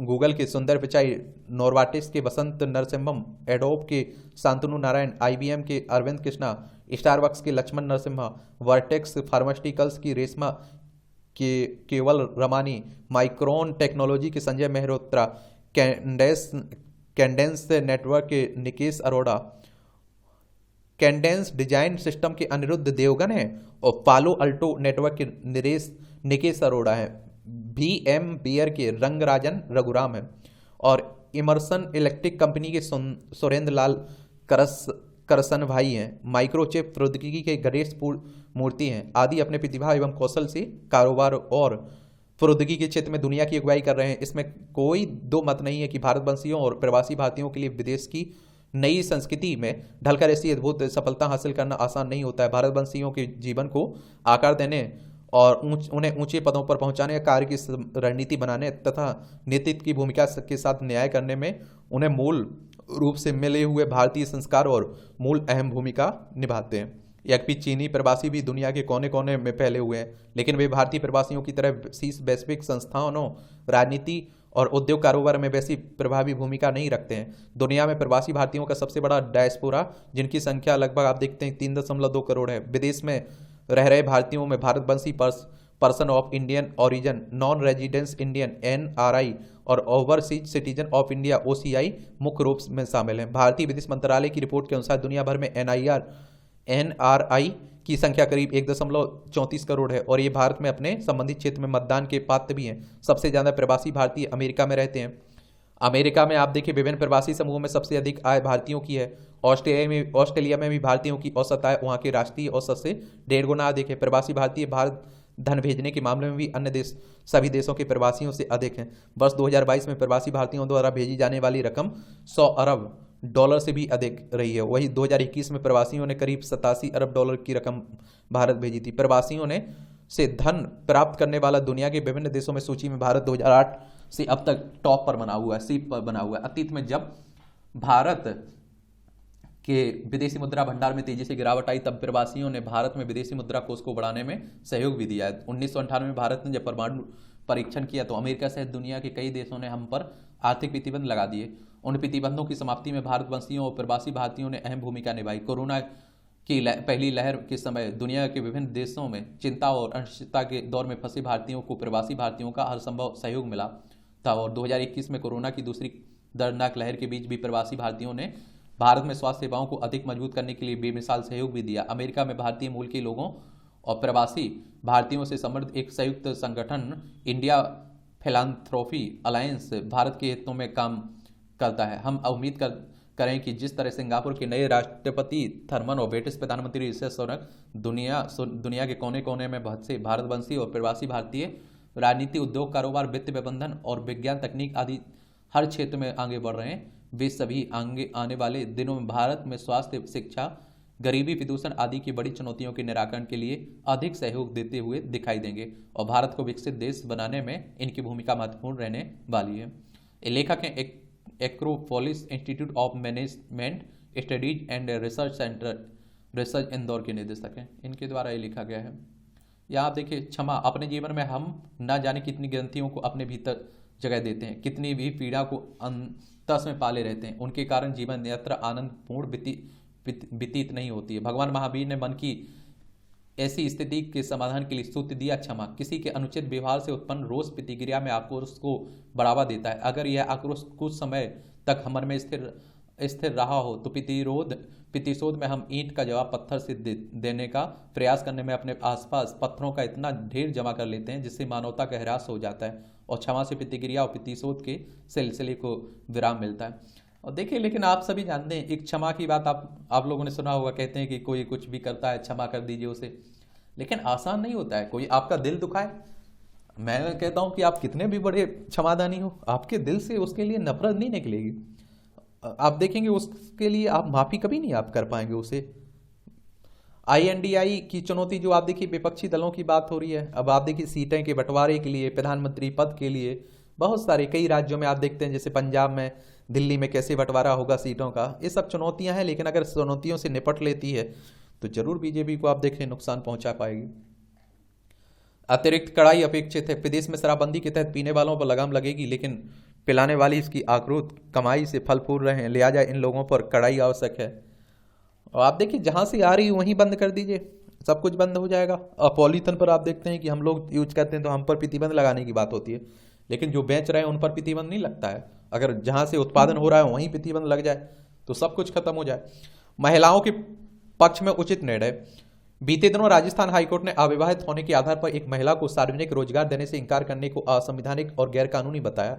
A: गूगल के सुंदर पिचाई, नोवार्टिस के वसंत नरसिम्हम, एडोब के शांतनु नारायण, आईबीएम के अरविंद कृष्णा, स्टारबक्स के लक्ष्मण नरसिम्हा, वर्टेक्स फार्मास्यूटिकल्स की रेशमा के केवल रमानी, माइक्रोन टेक्नोलॉजी के संजय मेहरोत्रा, कैडेंस नेटवर्क के Nikesh Arora, Cadence design system के अनिरुद्ध देवगन है और पालो अल्टो नेटवर्क के निकेश अरोड़ा है, बीएम बियर के रंगराजन रघुराम है और इमर्सन इलेक्ट्रिक कंपनी के सुरेंद्र लाल करसन भाई हैं। माइक्रोचिप प्रौद्योगिकी के गणेश मूर्ति हैं आदि अपने प्रतिभा एवं कौशल से कारोबार और प्रौद्योगिकी के क्षेत्र में दुनिया की अगुवाई कर रहे हैं। इसमें कोई दो मत नहीं है कि भारतवंशियों और प्रवासी भारतीयों के लिए विदेश की नई संस्कृति में ढलकर ऐसी अद्भुत सफलता हासिल करना आसान नहीं होता है। भारतवंशियों के जीवन को आकार देने और उन्हें ऊंचे पदों पर पहुंचाने, कार्य की रणनीति बनाने तथा नेतृत्व की भूमिका के साथ न्याय करने में उन्हें मूल रूप से मिले हुए भारतीय संस्कार और मूल अहम भूमिका निभाते हैं। यद्यपि चीनी प्रवासी भी दुनिया के कोने कोने में फैले हुए हैं, लेकिन वे भारतीय प्रवासियों की तरह वैश्विक संस्थानों, राजनीति और उद्योग कारोबार में वैसी प्रभावी भूमिका नहीं रखते हैं। दुनिया में प्रवासी भारतीयों का सबसे बड़ा डायस्पोरा, जिनकी संख्या लगभग आप देखते हैं 3.2 करोड़ है। विदेश में रह रहे भारतीयों में भारतवंशी person of Indian origin, non residence Indian NRI और overseas citizen of India OCI मुख्य रूप में शामिल हैं। भारतीय विदेश मंत्रालय की रिपोर्ट के अनुसार दुनिया भर में NRI की संख्या करीब 1.34 करोड़ है और ये भारत में अपने संबंधित क्षेत्र में मतदान के पात्र भी हैं। सबसे ज़्यादा प्रवासी भारतीय अमेरिका में रहते हैं। अमेरिका में आप देखिए विभिन्न प्रवासी समूहों में सबसे अधिक आय भारतीयों की है। ऑस्ट्रेलिया में भी भारतीयों की औसत आय वहाँ के राष्ट्रीय औसत से 1.5 गुना अधिक है। प्रवासी भारतीय भारत धन भेजने के मामले में भी अन्य सभी देशों के प्रवासियों से अधिक हैं। वर्ष 2022 में प्रवासी भारतीयों द्वारा भेजी जाने वाली रकम 100 अरब डॉलर से भी अधिक रही है। वही 2021 में प्रवासियों ने करीब 87 अरब डॉलर की रकम भारत भेजी थी। प्रवासियों ने से धन प्राप्त करने वाला दुनिया के विभिन्न देशों में सूची में भारत 2008 से अब तक टॉप पर बना हुआ है, सीट पर बना हुआ है। अतीत में जब भारत के विदेशी मुद्रा भंडार में तेजी से गिरावट आई तब प्रवासियों ने भारत में विदेशी मुद्रा कोष को बढ़ाने में सहयोग भी दिया है। 1998 में भारत ने जब परमाणु परीक्षण किया तो अमेरिका सहित दुनिया के कई देशों ने हम पर आर्थिक प्रतिबंध लगा दिए। उन प्रतिबंधों की समाप्ति में भारतवंशियों और प्रवासी भारतीयों ने अहम भूमिका निभाई। कोरोना की पहली लहर के समय दुनिया के विभिन्न देशों में चिंता और अनिश्चितता के दौर में फंसे भारतीयों को प्रवासी भारतीयों का हर संभव सहयोग मिला था और 2021 में कोरोना की दूसरी दर्दनाक लहर के बीच भी प्रवासी भारतीयों ने भारत में स्वास्थ्य सेवाओं को अधिक मजबूत करने के लिए बेमिसाल सहयोग भी दिया। अमेरिका में भारतीय मूल के लोगों और प्रवासी भारतीयों से समृद्ध एक संयुक्त संगठन इंडिया फिलांथ्रोपी अलायंस भारत के हितों में काम करता है। हम उम्मीद करें कि जिस तरह सिंगापुर के नए राष्ट्रपति थर्मन और ब्रिटिश प्रधानमंत्री ऋषि सुनक दुनिया के कोने कोने में बहुत से भारतवंशी और प्रवासी भारतीय राजनीति, उद्योग, कारोबार, वित्त प्रबंधन और विज्ञान तकनीक आदि हर क्षेत्र में आगे बढ़ रहे हैं, वे सभी आने वाले दिनों में भारत में स्वास्थ्य, शिक्षा, गरीबी, प्रदूषण आदि की बड़ी चुनौतियों के निराकरण के लिए अधिक सहयोग देते हुए दिखाई देंगे और भारत को विकसित देश बनाने में इनकी भूमिका महत्वपूर्ण रहने वाली है। लेखक हैं Acropolis institute of management studies and research centre, research Indore के निदेशक हैं। इनके द्वारा ये लिखा गया है। यहाँ आप देखिए, क्षमा, अपने जीवन में हम न जाने कितनी ग्रंथियों को अपने भीतर जगह देते हैं, कितनी भी पीड़ा को अंतस में पाले रहते हैं। उनके कारण जीवन यात्रा आनंदपूर्ण व्यतीत नहीं होती है। भगवान महावीर ने मन की ऐसी स्थिति के समाधान के लिए सूत्र दिया क्षमा। किसी के अनुचित व्यवहार से उत्पन्न रोष प्रतिक्रिया में आक्रोश को बढ़ावा देता है। अगर यह आक्रोश कुछ समय तक हमारे में स्थिर रहा हो तो प्रतिशोध में हम ईंट का जवाब पत्थर से देने का प्रयास करने में अपने आसपास पत्थरों का इतना ढेर जमा कर लेते हैं जिससे मानवता का ह्रास हो जाता है और क्षमा से प्रतिक्रिया और प्रतिशोध के सिलसिले को विराम मिलता है। और देखिए, लेकिन आप सभी जानते हैं एक क्षमा की बात आप लोगों ने सुना होगा, कहते हैं कि कोई कुछ भी करता है क्षमा कर दीजिए उसे, लेकिन आसान नहीं होता है। कोई आपका दिल दुखाए, मैं कहता हूं कि आप कितने भी बड़े क्षमादानी हो, आपके दिल से उसके लिए नफरत नहीं निकलेगी। आप देखेंगे उसके लिए आप माफी कभी नहीं आप कर पाएंगे उसे। INDI की चुनौती जो आप देखिए विपक्षी दलों की बात हो रही है, अब आप देखिए सीटें के बंटवारे के लिए, प्रधानमंत्री पद के लिए बहुत सारे कई राज्यों में आप देखते हैं, जैसे पंजाब में, दिल्ली में कैसे बंटवारा होगा सीटों का, ये सब चुनौतियां हैं। लेकिन अगर चुनौतियों से निपट लेती है तो जरूर बीजेपी को आप देखें नुकसान पहुंचा पाएगी। अतिरिक्त कड़ाई अपेक्षित है। प्रदेश में शराबबंदी के तहत पीने वालों पर लगाम लगेगी, लेकिन पिलाने वाली इसकी आक्रोश कमाई से फल फूल रहे हैं, लिहाजा इन लोगों पर कड़ाई आवश्यक है। और आप देखिए जहां से आ रही है वहीं बंद कर दीजिए, सब कुछ बंद हो जाएगा। और पॉलीथीन पर आप देखते हैं कि हम लोग यूज करते हैं तो हम पर प्रतिबंध लगाने की बात होती है, लेकिन जो बेच रहे हैं उन पर प्रतिबंध नहीं लगता है। अगर जहां से उत्पादन हो रहा है वहीं प्रतिबंध लग जाए तो सब कुछ खत्म हो जाए। महिलाओं के पक्ष में उचित निर्णय। बीते दिनों राजस्थान हाईकोर्ट ने अविवाहित होने के आधार पर एक महिला को सार्वजनिक रोजगार देने से इंकार करने को असंवैधानिक और गैरकानूनी बताया।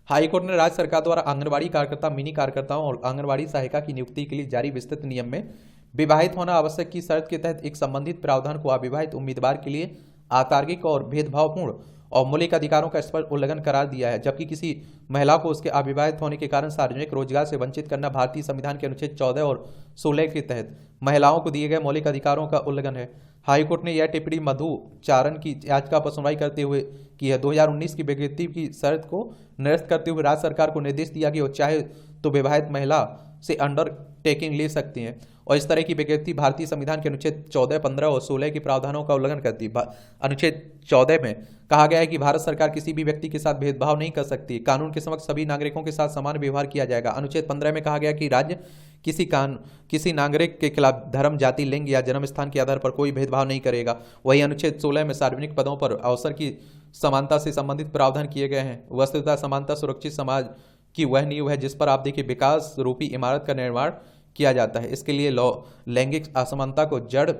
A: हाईकोर्ट ने राज्य सरकार द्वारा आंगनबाड़ी कार्यकर्ता, मिनी कार्यकर्ताओं और आंगनबाड़ी सहायिका की नियुक्ति के लिए जारी विस्तृत नियम में विवाहित होना आवश्यक की शर्त के तहत एक संबंधित प्रावधान को अविवाहित उम्मीदवार के लिए अतार्किक और भेदभावपूर्ण और मौलिक अधिकारों का स्पष्ट उल्लंघन करार दिया है। जबकि किसी महिला को उसके अविवाहित होने के कारण सार्वजनिक रोजगार से वंचित करना भारतीय संविधान के अनुच्छेद 14 और 16 के तहत महिलाओं को दिए गए मौलिक अधिकारों का उल्लंघन है। हाईकोर्ट ने यह टिप्पणी मधु चारण की याचिका पर सुनवाई करते हुए की है। 2019 की विज्ञप्ति की शर्त को निरस्त करते हुए राज्य सरकार को निर्देश दिया कि वो चाहे तो विवाहित महिला से अंडरटेकिंग ले सकती हैं और इस तरह की विज्ञप्ति भारतीय संविधान के अनुच्छेद 14, 15 और 16 के प्रावधानों का उल्लंघन करती है। अनुच्छेद 14 में कहा गया है कि भारत सरकार किसी भी व्यक्ति के साथ भेदभाव नहीं कर सकती, कानून के समक्ष सभी नागरिकों के साथ समान व्यवहार किया जाएगा। अनुच्छेद 15 में कहा गया कि राज्य किसी नागरिक के खिलाफ धर्म, जाति, लिंग या जन्म स्थान के आधार पर कोई भेदभाव नहीं करेगा। वही अनुच्छेद 16 में सार्वजनिक पदों पर अवसर की समानता से संबंधित प्रावधान किए गए हैं। वस्तुतः समानता सुरक्षित समाज की वह नींव है जिस पर आप देखिए विकास रूपी इमारत का निर्माण किया जाता है। इसके लिए लैंगिक असमानता को जड़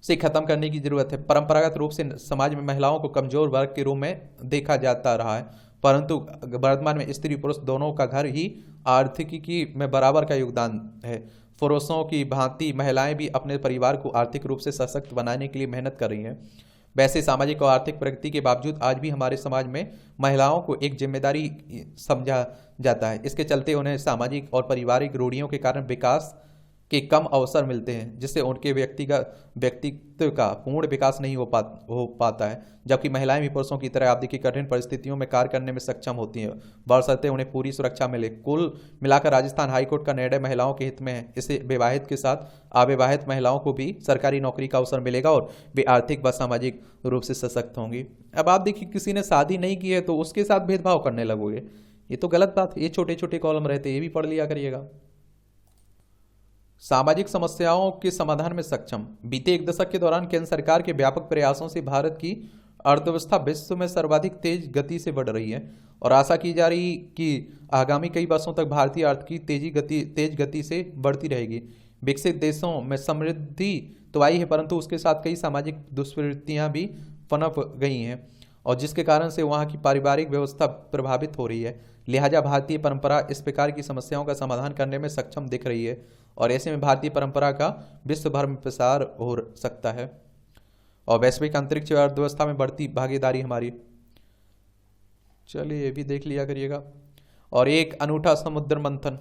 A: से खत्म करने की जरूरत है। परंपरागत रूप से समाज में महिलाओं को कमजोर वर्ग के रूप में देखा जाता रहा है, परंतु वर्तमान में स्त्री पुरुष दोनों का घर ही आर्थिकी में बराबर का योगदान है। पुरुषों की भांति महिलाएं भी अपने परिवार को आर्थिक रूप से सशक्त बनाने के लिए मेहनत कर रही हैं। वैसे सामाजिक और आर्थिक प्रगति के बावजूद आज भी हमारे समाज में महिलाओं को एक जिम्मेदारी समझा जाता है। इसके चलते उन्हें सामाजिक और पारिवारिक रूढ़ियों के कारण विकास के कम अवसर मिलते हैं, जिससे उनके व्यक्तित्व का पूर्ण विकास नहीं हो पाता है। जबकि महिलाएं भी पुरुषों की तरह आप देखिए कठिन परिस्थितियों में कार्य करने में सक्षम होती हैं, बशर्ते उन्हें पूरी सुरक्षा मिले। कुल मिलाकर राजस्थान हाईकोर्ट का निर्णय महिलाओं के हित में है। इससे विवाहित के साथ अविवाहित महिलाओं को भी सरकारी नौकरी का अवसर मिलेगा और वे आर्थिक व सामाजिक रूप से सशक्त होंगी। अब आप देखिए किसी ने शादी नहीं की है तो उसके साथ भेदभाव करने लगोगे, ये तो गलत बात है। ये छोटे छोटे कॉलम रहते हैं, ये भी पढ़ लिया करिएगा। सामाजिक समस्याओं के समाधान में सक्षम। बीते एक दशक के दौरान केंद्र सरकार के व्यापक प्रयासों से भारत की अर्थव्यवस्था विश्व में सर्वाधिक तेज गति से बढ़ रही है और आशा की जा रही कि आगामी कई वर्षों तक भारतीय अर्थ की तेज गति से बढ़ती रहेगी। विकसित देशों में समृद्धि तो आई है, परंतु उसके साथ कई सामाजिक दुष्प्रवृत्तियां भी पनप गई हैं और जिसके कारण से वहाँ की पारिवारिक व्यवस्था प्रभावित हो रही है। लिहाजा भारतीय परंपरा इस प्रकार की समस्याओं का समाधान करने में सक्षम दिख रही है और ऐसे में भारतीय परंपरा का विश्व भर में प्रसार हो सकता है और वैश्विक अंतरिक्ष अर्थव्यवस्था में बढ़ती भागीदारी हमारी। चलिए ये भी देख लिया करिएगा। और एक अनूठा समुद्र मंथन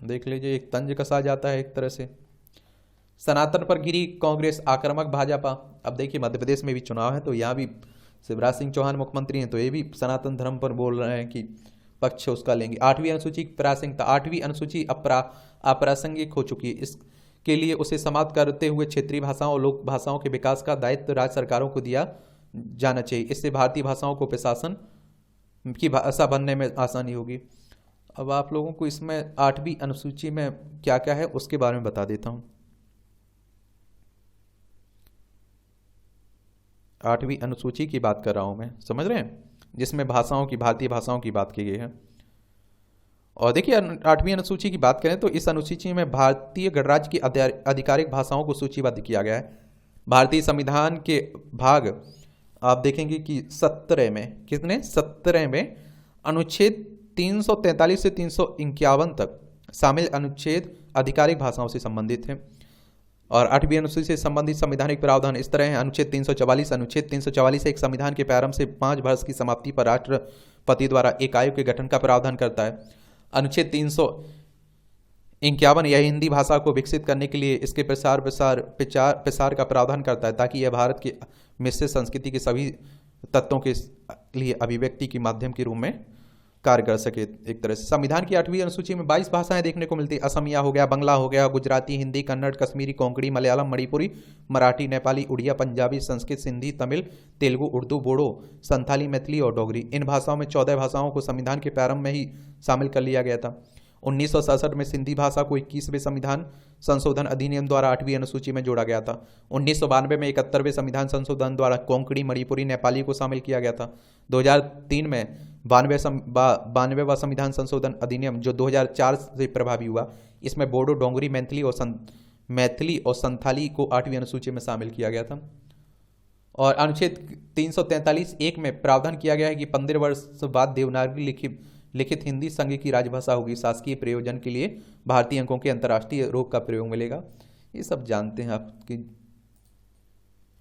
A: देख लीजिए, एक तंज कसा जाता है एक तरह से। सनातन पर गिरी कांग्रेस आक्रामक भाजपा। अब देखिए मध्य प्रदेश में भी चुनाव है तो यहाँ भी शिवराज सिंह चौहान मुख्यमंत्री हैं तो ये भी सनातन धर्म पर बोल रहे हैं कि पक्ष उसका लेंगे। 8वीं अनुसूची प्रासंगिकता। 8वीं अनुसूची अप्रासंगिक हो चुकी है, इसके लिए उसे समाप्त करते हुए क्षेत्रीय भाषाओं और लोक भाषाओं के विकास का दायित्व राज्य सरकारों को दिया जाना चाहिए। इससे भारतीय भाषाओं को प्रशासन की भाषा बनने में आसानी होगी। अब आप लोगों को इसमें 8वीं अनुसूची में क्या क्या है उसके बारे में बता देता हूँ। 8वीं अनुसूची की बात कर रहा हूँ मैं, समझ रहे हैं, जिसमें भाषाओं की, भारतीय भाषाओं की बात की गई है। और देखिए 8वीं अनुसूची की बात करें तो इस अनुसूची में भारतीय गणराज्य की आधिकारिक भाषाओं को सूचीबद्ध किया गया है। भारतीय संविधान के भाग आप देखेंगे कि 17 में, कितने, 17 में अनुच्छेद 343 से 351 तक शामिल अनुच्छेद आधिकारिक भाषाओं से संबंधित है। और 8वीं अनुसूची से संबंधित संवैधानिक प्रावधान इस तरह है। अनुच्छेद 344 एक संविधान के प्रारंभ से 5 वर्ष की समाप्ति पर राष्ट्रपति द्वारा एक आयोग के गठन का प्रावधान करता है। अनुच्छेद 351 यह हिंदी भाषा को विकसित करने के लिए इसके प्रसार का प्रावधान करता है, ताकि यह भारत की मिश्रित संस्कृति के सभी तत्वों के लिए अभिव्यक्ति के माध्यम के रूप में कार्य कर सके। एक तरह से संविधान की 8वीं अनुसूची में 22 भाषाएं देखने को मिलती है। असमिया हो गया, बंगला हो गया, गुजराती, हिंदी, कन्नड़, कश्मीरी, कोंकणी, मलयालम, मणिपुरी, मराठी, नेपाली, उड़िया, पंजाबी, संस्कृत, सिंधी, तमिल, तेलुगु, उर्दू, बोडो, संथाली, मैथिली और डोगरी। इन भाषाओं में 14 भाषाओं को संविधान के प्रारंभ में ही शामिल कर लिया गया था। 1967 में सिंधी भाषा को 21वें संविधान संशोधन अधिनियम द्वारा 8वीं अनुसूची में जोड़ा गया था। 1992 में 71वें संविधान संशोधन द्वारा कोंकणी, मणिपुरी, नेपाली को शामिल किया गया था। 2003 में 92वां संविधान संशोधन अधिनियम जो 2004 से प्रभावी हुआ, इसमें बोडो, डोंगरी, मैथिली और संथाली को 8वीं अनुसूची में शामिल किया गया था। और अनुच्छेद 343(1) में प्रावधान किया गया है कि 15 वर्ष बाद देवनागरी लिखित हिंदी संघ की राजभाषा होगी। शासकीय प्रयोजन के लिए भारतीय अंकों के अंतर्राष्ट्रीय रूप का प्रयोग मिलेगा। ये सब जानते हैं आप कि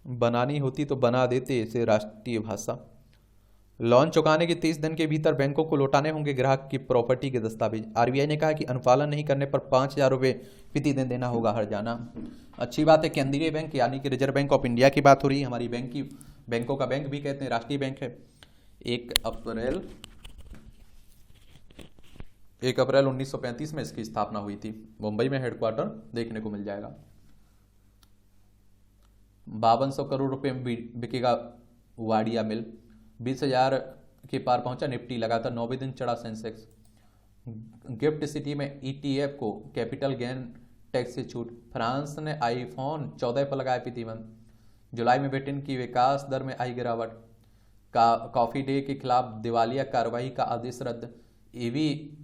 A: बनानी होती तो बना देते इसे राष्ट्रीय भाषा। लोन चुकाने के 30 दिन के भीतर बैंकों को लौटाने होंगे ग्राहक की प्रॉपर्टी के दस्तावेज। आरबीआई ने कहा कि अनुपालन नहीं करने पर 5,000 रुपये प्रतिदिन देना होगा हर्जाना। अच्छी बात है। केंद्रीय बैंक यानी कि रिजर्व बैंक ऑफ इंडिया की बात हो रही है। हमारी बैंकों का बैंक भी कहते हैं, राष्ट्रीय बैंक है। 1 अप्रैल 1935 में इसकी स्थापना हुई थी। मुंबई में हेडक्वार्टर देखने को मिल जाएगा। 5200 करोड़ रुपए में बिकेगा वाडिया मिल। 20,000 के पार पहुंचा निफ्टी, लगातार 9वें दिन चढ़ा सेंसेक्स। गिफ्ट सिटी में ईटीएफ को कैपिटल गेन टैक्स से छूट। फ्रांस ने आईफोन 14 पर लगाया प्रतिबंध। जुलाई में ब्रिटेन की विकास दर में आई गिरावट। कॉफी डे के खिलाफ दिवालिया कार्रवाई का आदेश रद्द। ईवी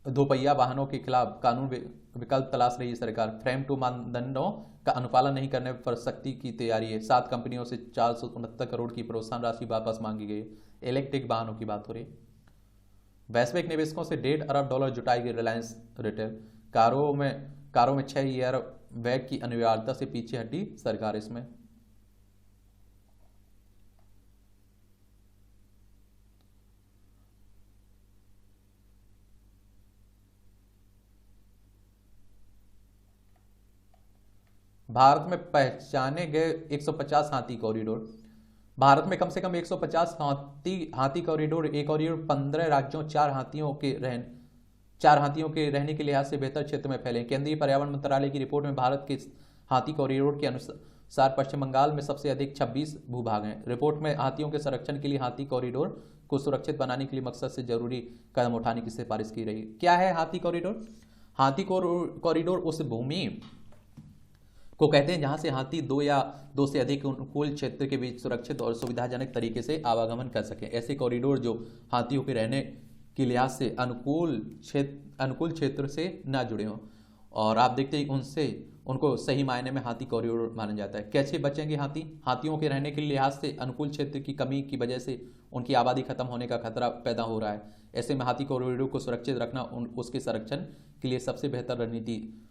A: दोपहिया वाहनों के खिलाफ कानून विकल्प तलाश रही सरकार। फ्रेम टू मानदंडों का अनुपालन नहीं करने पर सख्ती की तैयारी है। 7 कंपनियों से 469 करोड़ की प्रोत्साहन राशि वापस मांगी गई। इलेक्ट्रिक वाहनों की बात हो रही। वैश्विक निवेशकों से $1.5 अरब जुटाएगी रिलायंस रिटेल। कारों में 6 ईयर बैग की अनिवार्यता से पीछे हटी सरकार। इसमें भारत में पहचाने गए 150 हाथी कॉरिडोर। भारत में कम से कम 150 हाथी कॉरिडोर, एक कॉरिडोर 15 राज्यों, 4 हाथियों के रहने के लिहाज से बेहतर क्षेत्र में फैले। केंद्रीय पर्यावरण मंत्रालय की रिपोर्ट में भारत के हाथी कॉरिडोर के अनुसार पश्चिम बंगाल में सबसे अधिक 26 भूभाग हैं। रिपोर्ट में हाथियों के संरक्षण के लिए हाथी कॉरिडोर को सुरक्षित बनाने के लिए मकसद से जरूरी कदम उठाने की सिफारिश की रही। क्या है हाथी कॉरिडोर? हाथी कॉरिडोर उस भूमि को कहते हैं जहां से हाथी 2 या 2 से अधिक अनुकूल क्षेत्र के बीच सुरक्षित और सुविधाजनक तरीके से आवागमन कर सके। ऐसे कॉरिडोर जो हाथियों के रहने के लिहाज से अनुकूल क्षेत्र से ना जुड़े हों और आप देखते हैं उनको सही मायने में हाथी कॉरिडोर माना जाता है। कैसे बचेंगे हाथियों के रहने के लिहाज से अनुकूल क्षेत्र की कमी की वजह से उनकी आबादी खत्म होने का खतरा पैदा हो रहा है। ऐसे में हाथी कॉरिडोर को सुरक्षित रखना उसके संरक्षण के लिए सबसे बेहतर रणनीति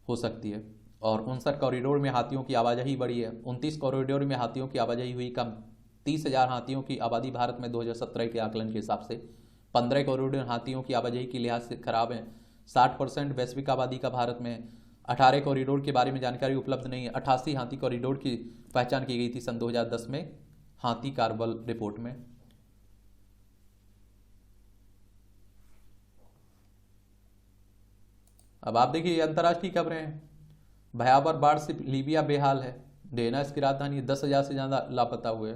A: हो सकती है। और 59 कॉरिडोर में हाथियों की आवाजाही बढ़ी है। 29 कॉरिडोर में हाथियों की आवाजाही हुई कम। 30,000 हाथियों की आबादी भारत में 2017 के आकलन के हिसाब से। 15 कॉरिडोर हाथियों की आवाजाही के लिहाज से खराब है। 60% वैश्विक आबादी का भारत में। 18 कॉरिडोर के बारे में जानकारी उपलब्ध नहीं है। 88 हाथी कॉरिडोर की पहचान की गई थी सन 2010 में हाथी कार्बल रिपोर्ट में। अब आप देखिए अंतर्राष्ट्रीय खबरें हैं। भयावह बाढ़ से लीबिया बेहाल है। डेनास की राजधानी 10,000 से ज्यादा लापता हुए।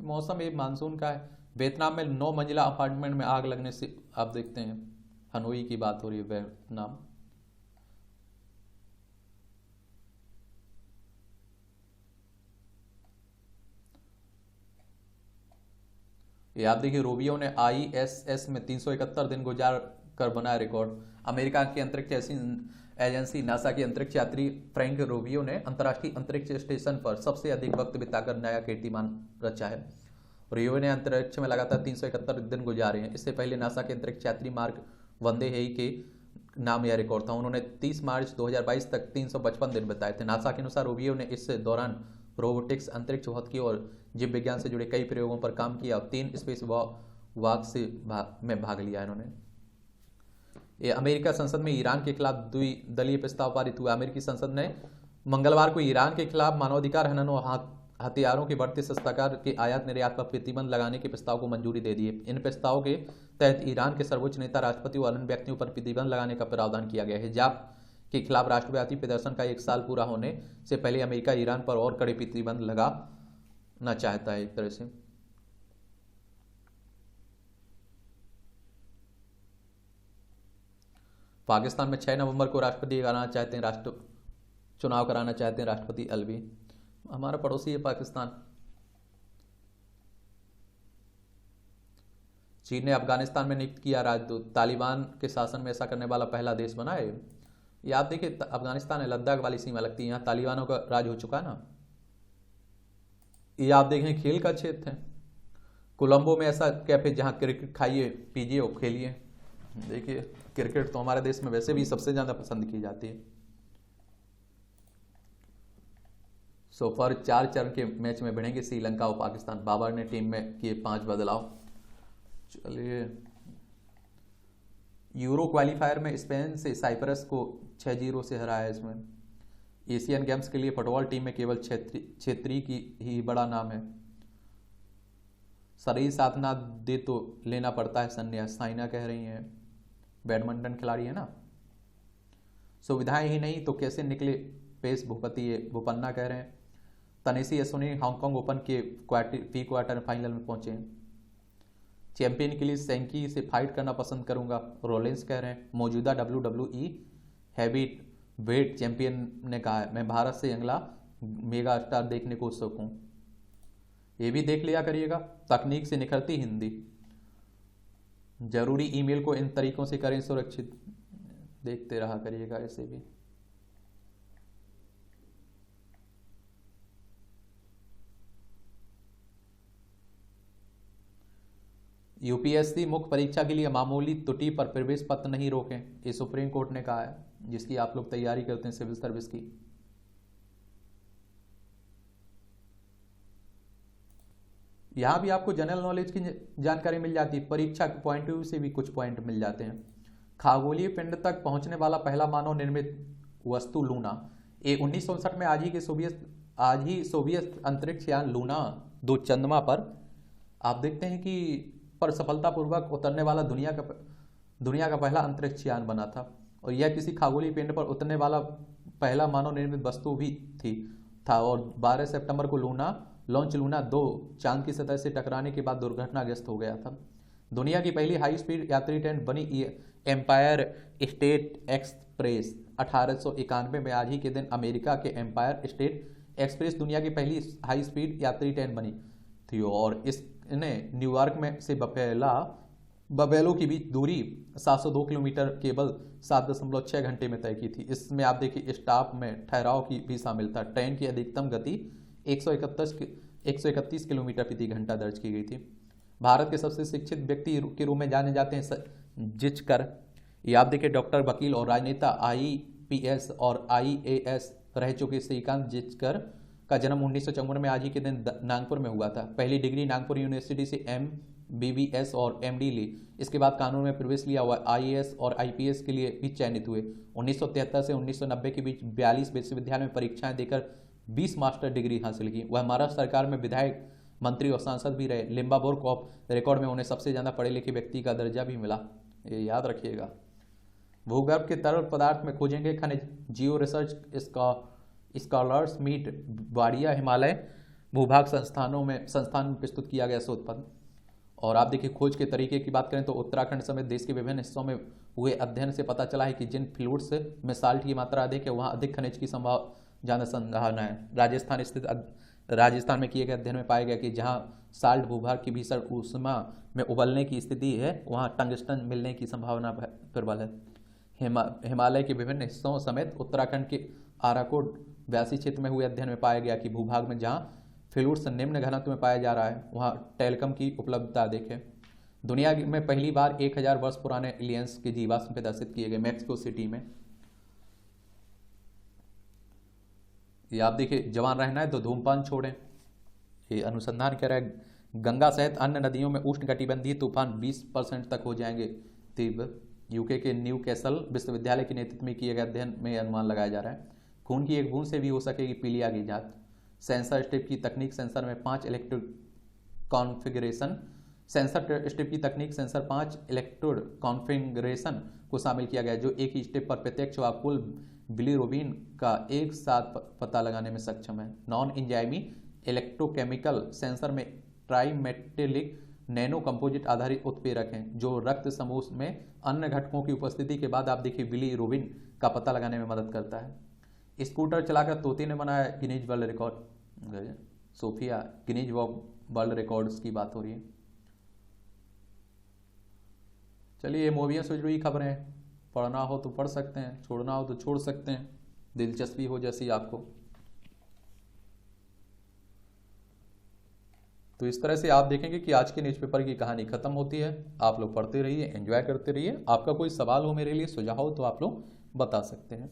A: मौसम एक मानसून का है। वियतनाम में 9 मंजिला अपार्टमेंट में आग लगने से आप देखते हैं हनोई की बात हो रही है। वियतनाम ये आप देखिए, रूबियो ने ISS में 371 दिन गुजार कर बनाया रिकॉर्ड। अमेरिका की अंतरिक्ष एजेंसी नासा के अंतरिक्ष यात्री फ्रैंक रूबियो ने अंतर्राष्ट्रीय अंतरिक्ष स्टेशन पर सबसे अधिक वक्त बिताकर नया कीर्तिमान रचा है। रूबियो ने अंतरिक्ष में लगातार 371 दिन गुजारे हैं। इससे पहले नासा के अंतरिक्ष यात्री मार्क वंदे हेई के नाम यह रिकॉर्ड था। उन्होंने 30 मार्च 2022 तक 355 दिन बिताए थे। नासा के अनुसार रूबियो ने इस दौरान रोबोटिक्स, अंतरिक्ष भौतिकी और जीव विज्ञान से जुड़े कई प्रयोगों पर काम किया और 3 स्पेस वॉक में भाग लिया इन्होंने। ये अमेरिका संसद में ईरान के खिलाफ द्विदलीय प्रस्ताव पारित हुआ। अमेरिकी संसद ने मंगलवार को ईरान के खिलाफ मानवाधिकार हनन और हथियारों के बढ़ते सस्ताकार के आयात निर्यात पर प्रतिबंध लगाने के प्रस्ताव को मंजूरी दे दी है। इन प्रस्तावों के तहत ईरान के सर्वोच्च नेता, राष्ट्रपति और अन्य व्यक्तियों पर प्रतिबंध लगाने का प्रावधान किया गया है। हिजाब के खिलाफ राष्ट्रव्यापी प्रदर्शन का 1 साल पूरा होने से पहले अमेरिका ईरान पर और कड़े प्रतिबंध लगाना चाहता है। एक तरह से पाकिस्तान में 6 नवंबर को चुनाव कराना चाहते हैं राष्ट्रपति अलवी। हमारा पड़ोसी है पाकिस्तान। चीन ने अफगानिस्तान में नियुक्त किया राजदूत। तालिबान के शासन में ऐसा करने वाला पहला देश बना है। ये आप देखिए, अफगानिस्तान है, लद्दाख वाली सीमा लगती है, यहाँ तालिबानों का राज हो चुका है ना। ये आप देखें, खेल का क्षेत्र है। कोलंबो में ऐसा कैफे जहां क्रिकेट खाइए, पीजिए और खेलिए। देखिए, क्रिकेट तो हमारे देश में वैसे भी सबसे ज्यादा पसंद की जाती है। सोफर 4 चरण के मैच में भिड़ेंगे श्रीलंका और पाकिस्तान। बाबर ने टीम में किए 5 बदलाव। चलिए, यूरो क्वालिफायर में स्पेन से साइप्रस को 6-0 से हराया। इसमें एशियन गेम्स के लिए फुटबॉल टीम में केवल छेत्री की ही बड़ा नाम है। शरीर साथ ना दे तो लेना पड़ता है संन्यास, साइना कह रही हैं। बैडमिंटन खिलाड़ी है ना। सुविधाएं ही नहीं तो कैसे निकले पेस भूपति, ये बोपन्ना कह रहे हैं। तनेसी यसुनी हांगकांग ओपन के क्वार्टर फाइनल में पहुंचे हैं। चैंपियन के लिए सेंकी से फाइट करना पसंद करूंगा, रोलेंस कह रहे हैं। मौजूदा WWE हैवी वेट चैंपियन ने कहा है, मैं भारत से अगला मेगा स्टार देखने को उत्सुक हूं। ये भी देख लिया करिएगा। तकनीक से निखरती हिंदी। जरूरी ईमेल को इन तरीकों से करें सुरक्षित। देखते रहा करिएगा ऐसे भी। यूपीएससी मुख्य परीक्षा के लिए मामूली त्रुटि पर प्रवेश पत्र नहीं रोकें, ये सुप्रीम कोर्ट ने कहा है, जिसकी आप लोग तैयारी करते हैं सिविल सर्विस की। यहां भी आपको जनरल नॉलेज की जानकारी मिल जाती है। परीक्षा के पॉइंट ऑफ व्यू से भी कुछ पॉइंट मिल जाते हैं। खगोलीय पिंड तक पहुंचने वाला पहला मानव निर्मित वस्तु लूना। ये 1959 में आज ही सोवियत अंतरिक्ष यान लूना 2 चंद्रमा पर आप देखते हैं कि पर सफलतापूर्वक उतरने वाला दुनिया का पहला अंतरिक्ष यान बना था। और यह किसी खगोलीय पिंड पर उतरने वाला पहला मानव निर्मित वस्तु भी था। और 12 सितंबर को लॉन्च लूना 2 चांद की सतह से टकराने के बाद दुर्घटनाग्रस्त हो गया था। दुनिया की पहली हाई स्पीड यात्री ट्रेन बनी एम्पायर स्टेट एक्सप्रेस। 1891 में आज ही के दिन अमेरिका के एम्पायर स्टेट एक्सप्रेस दुनिया की पहली हाई स्पीड यात्री ट्रेन बनी थी। और इसने न्यूयॉर्क में से बफेलो की बीच दूरी 702 किलोमीटर केवल 7.6 घंटे में तय की थी। इसमें आप देखिए, स्टॉप में ठहराव की भी शामिल था। ट्रेन की अधिकतम गति 131 किलोमीटर प्रति घंटा दर्ज की गई थी। भारत के सबसे शिक्षित व्यक्ति के रूप में जाने जाते हैं जिचकर। ये आप देखिए, डॉक्टर, वकील और राजनेता, IPS और IAS रह चुके श्रीकांत जिचकर का जन्म 1954 में आज ही के दिन नागपुर में हुआ था। पहली डिग्री नागपुर यूनिवर्सिटी से MBBS और MD ली। इसके बाद कानून में प्रवेश लिया हुआ। IAS और IPS के लिए भी चयनित हुए। 1973 से 1990 के बीच 42 विश्वविद्यालय में परीक्षाएं देकर 20 मास्टर डिग्री हासिल की। वह महाराष्ट्र सरकार में विधायक, मंत्री और सांसद भी रहे। लिम्बा बुक ऑफ रिकॉर्ड में उन्हें सबसे ज्यादा पढ़े लिखे व्यक्ति का दर्जा भी मिला। ये याद रखिएगा। भूगर्भ के तरल पदार्थ में खोजेंगे खनिज। Geo research scholars meet Wadia Himalaya भूभाग संस्थान में प्रस्तुत किया गया शोध पत्र। और आप देखिए, खोज के तरीके की बात करें तो उत्तराखंड समेत देश के विभिन्न हिस्सों में हुए अध्ययन से पता चला है कि जिन फ्लूइड्स में साल्ट की मात्रा अधिक है वहां अधिक खनिज की ज़्यादा संभावना है। राजस्थान स्थित राजस्थान में किए गए अध्ययन में पाया गया कि जहां साल्ट भूभाग की भीषण ऊष्मा में उबलने की स्थिति है वहां टंगस्टन मिलने की संभावना प्रबल है। हिमालय के विभिन्न हिस्सों समेत उत्तराखंड के आराकोट व्यासी क्षेत्र में हुए अध्ययन में पाया गया कि भूभाग में जहां फ्लूइड्स निम्न घनत्व में पाया जा रहा है वहां टेल्कम की उपलब्धता देखें। दुनिया में पहली बार 1000 वर्ष पुराने एलियंस के जीवाश्म प्रदर्शित किए गए मैक्सिको सिटी में। ये आप देखिए, जवान रहना है तो धूमपान छोड़ें। ये अनुसंधान कह रहा है गंगा सहित अन्य नदियों में उष्णकटिबंधीय तूफान 20% तक हो जाएंगे तीव्र। यूके के न्यू कैसल विश्वविद्यालय के नेतृत्व में किए गए अध्ययन में अनुमान लगाया जा रहा है खून की एक बूंद से भी हो सकेगी पीलिया की जांच। सेंसर स्ट्रिप की तकनीक सेंसर में 5 electrode configuration sensor 5 electrode configuration को शामिल किया गया जो एक ही स्टेप पर प्रत्यक्ष व कुल बिलीरुबिन का एक साथ पता लगाने में सक्षम है। नॉन इंजाइमी इलेक्ट्रोकेमिकल सेंसर में ट्राइमेटेलिक नैनो कंपोजिट आधारित उत्प्रेरक हैं जो रक्त समूह में अन्य घटकों की उपस्थिति के बाद आप देखिए बिलीरुबिन का पता लगाने में मदद करता है। स्कूटर चलाकर तोते ने बनाया Guinness world record. Sophia Guinness world records की बात हो रही है। चलिए, ये मूवियाँ से जुड़ी खबरें, पढ़ना हो तो पढ़ सकते हैं, छोड़ना हो तो छोड़ सकते हैं, दिलचस्पी हो जैसी आपको। तो इस तरह से आप देखेंगे कि आज के न्यूज़पेपर की कहानी खत्म होती है। आप लोग पढ़ते रहिए, एंजॉय करते रहिए। आपका कोई सवाल हो मेरे लिए, सुझाव हो तो आप लोग बता सकते हैं।